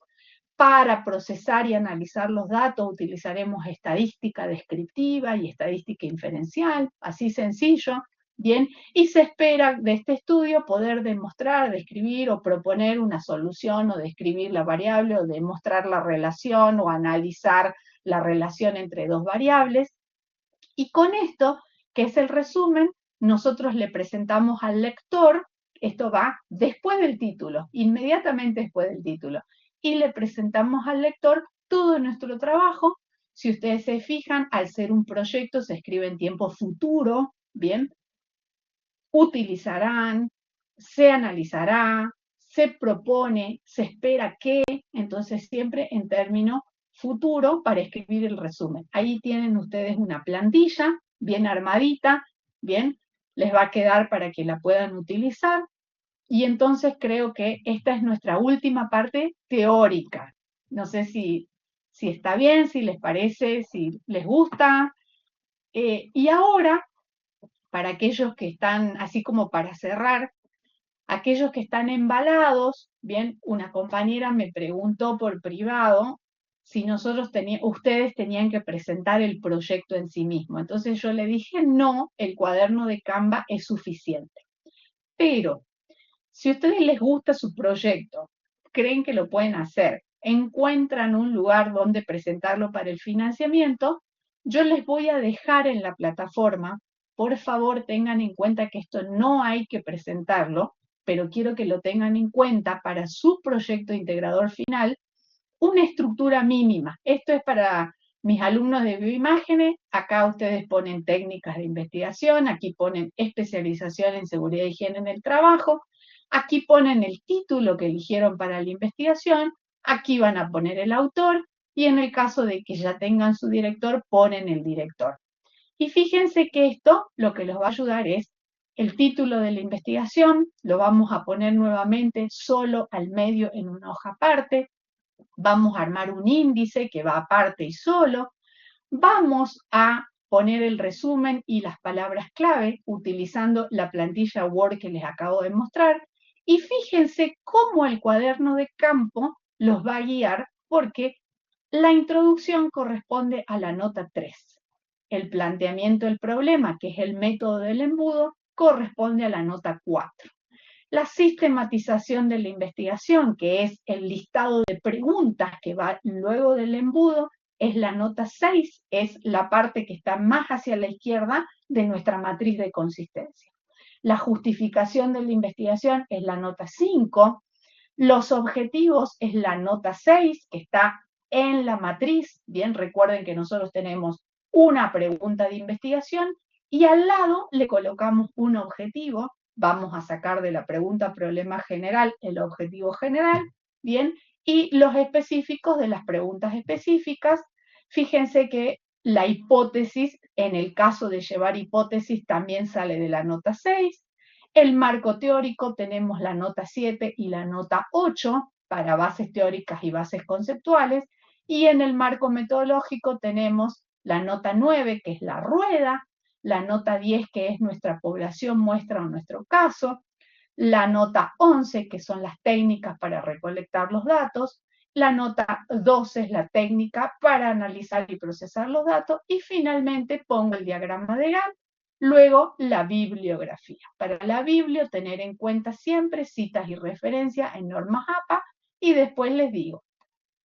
Para procesar y analizar los datos utilizaremos estadística descriptiva y estadística inferencial, así sencillo, ¿bien? Y se espera de este estudio poder demostrar, describir o proponer una solución o describir la variable o demostrar la relación o analizar la relación entre dos variables. Y con esto, que es el resumen, nosotros le presentamos al lector, esto va después del título, inmediatamente después del título, y le presentamos al lector todo nuestro trabajo. Si ustedes se fijan, al ser un proyecto se escribe en tiempo futuro, ¿bien? Utilizarán, se analizará, se propone, se espera que, entonces siempre en término futuro para escribir el resumen. Ahí tienen ustedes una plantilla bien armadita, bien, les va a quedar para que la puedan utilizar. Y entonces creo que esta es nuestra última parte teórica. No sé si está bien, si les parece, si les gusta. Y ahora, para aquellos que están, así como para cerrar, aquellos que están embalados, bien, una compañera me preguntó por privado si ustedes tenían que presentar el proyecto en sí mismo. Entonces yo le dije, no, el cuaderno de Canva es suficiente. Pero si a ustedes les gusta su proyecto, creen que lo pueden hacer, encuentran un lugar donde presentarlo para el financiamiento, yo les voy a dejar en la plataforma, por favor tengan en cuenta que esto no hay que presentarlo, pero quiero que lo tengan en cuenta para su proyecto integrador final, una estructura mínima. Esto es para mis alumnos de bioimágenes, acá ustedes ponen técnicas de investigación, aquí ponen especialización en seguridad y higiene en el trabajo, aquí ponen el título que eligieron para la investigación, aquí van a poner el autor y en el caso de que ya tengan su director, ponen el director. Y fíjense que esto lo que los va a ayudar es el título de la investigación, lo vamos a poner nuevamente solo al medio en una hoja aparte, vamos a armar un índice que va aparte y solo, vamos a poner el resumen y las palabras clave utilizando la plantilla Word que les acabo de mostrar, y fíjense cómo el cuaderno de campo los va a guiar, porque la introducción corresponde a la nota 3. El planteamiento del problema, que es el método del embudo, corresponde a la nota 4. La sistematización de la investigación, que es el listado de preguntas que va luego del embudo, es la nota 6, es la parte que está más hacia la izquierda de nuestra matriz de consistencia. La justificación de la investigación es la nota 5, los objetivos es la nota 6, que está en la matriz. Bien, recuerden que nosotros tenemos una pregunta de investigación y al lado le colocamos un objetivo. Vamos a sacar de la pregunta problema general el objetivo general, bien, y los específicos de las preguntas específicas. Fíjense que la hipótesis, en el caso de llevar hipótesis, también sale de la nota 6. El marco teórico tenemos la nota 7 y la nota 8 para bases teóricas y bases conceptuales, y en el marco metodológico tenemos la nota 9, que es la rueda, la nota 10, que es nuestra población muestra o nuestro caso, la nota 11, que son las técnicas para recolectar los datos, la nota 12 es la técnica para analizar y procesar los datos, y finalmente pongo el diagrama de Gantt. Luego, la bibliografía. Para la biblio, tener en cuenta siempre citas y referencias en normas APA, y después les digo,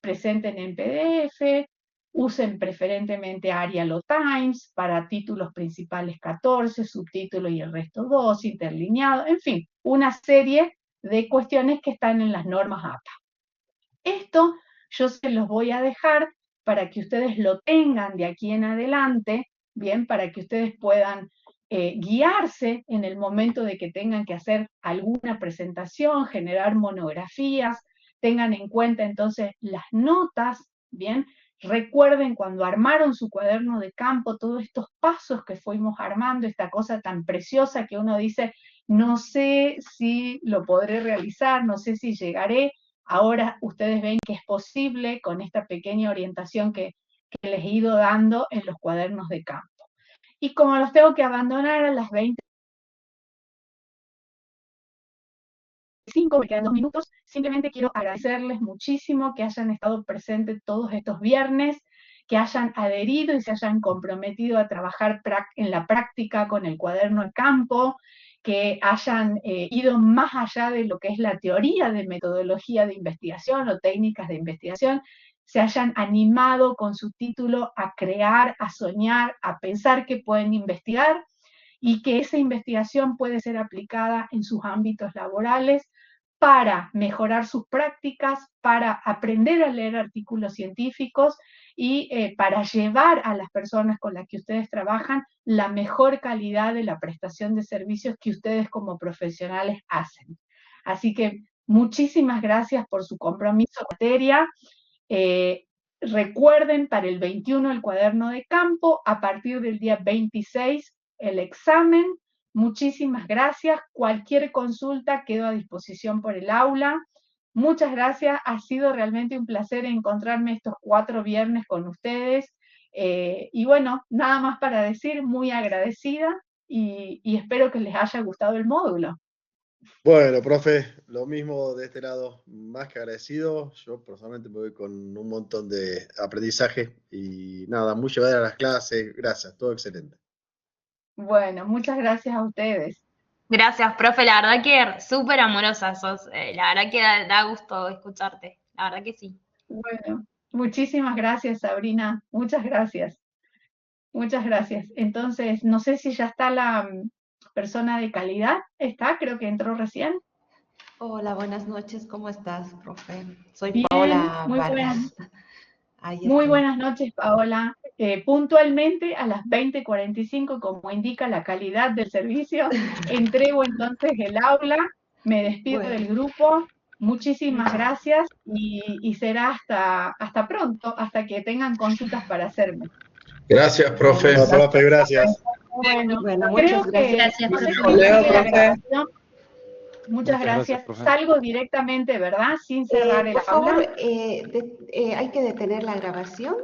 presenten en PDF, usen preferentemente Arial o Times, para títulos principales 14, subtítulos y el resto 2, interlineado, en fin, una serie de cuestiones que están en las normas APA. Esto yo se los voy a dejar para que ustedes lo tengan de aquí en adelante, bien, para que ustedes puedan guiarse en el momento de que tengan que hacer alguna presentación, generar monografías, tengan en cuenta entonces las notas, bien, recuerden cuando armaron su cuaderno de campo, todos estos pasos que fuimos armando, esta cosa tan preciosa que uno dice, no sé si lo podré realizar, no sé si llegaré. Ahora ustedes ven que es posible con esta pequeña orientación que les he ido dando en los cuadernos de campo. Y como los tengo que abandonar a las 25, me quedan 2 minutos, simplemente quiero agradecerles muchísimo que hayan estado presentes todos estos viernes, que hayan adherido y se hayan comprometido a trabajar en la práctica con el cuaderno de campo, que hayan ido más allá de lo que es la teoría de metodología de investigación o técnicas de investigación, se hayan animado con su título a crear, a soñar, a pensar que pueden investigar y que esa investigación puede ser aplicada en sus ámbitos laborales para mejorar sus prácticas, para aprender a leer artículos científicos y para llevar a las personas con las que ustedes trabajan la mejor calidad de la prestación de servicios que ustedes como profesionales hacen. Así que muchísimas gracias por su compromiso en materia. Recuerden, para el 21 el cuaderno de campo, a partir del día 26 el examen. Muchísimas gracias. Cualquier consulta quedo a disposición por el aula. Muchas gracias. Ha sido realmente un placer encontrarme estos 4 viernes con ustedes. Y bueno, nada más para decir, muy agradecida y espero que les haya gustado el módulo. Bueno, profe, lo mismo de este lado, más que agradecido. Yo personalmente me voy con un montón de aprendizaje y nada, muy llevadera a las clases. Gracias, todo excelente. Bueno, muchas gracias a ustedes. Gracias, profe, la verdad que súper amorosa sos, la verdad que da gusto escucharte, la verdad que sí. Bueno, muchísimas gracias, Sabrina. Muchas gracias. Muchas gracias. Entonces, no sé si ya está la persona de calidad. ¿Está? Creo que entró recién. Hola, buenas noches, ¿cómo estás, profe? Soy Bien, Paola muy Vargas. Ahí Muy estoy. buenas noches, Paola. Puntualmente a las 20:45, como indica la calidad del servicio, entrego entonces el aula, me despido Bueno. del grupo. Muchísimas gracias y será hasta pronto, hasta que tengan consultas para hacerme. Gracias, profe. No, profe, gracias. Bueno, Bueno, creo muchas gracias. que Gracias, no sé profe. si Leo, sigue la profe. grabación. Muchas Muchas gracias, gracias. profe. Salgo directamente, ¿verdad? Sin cerrar el Por favor, aula. hay que detener la grabación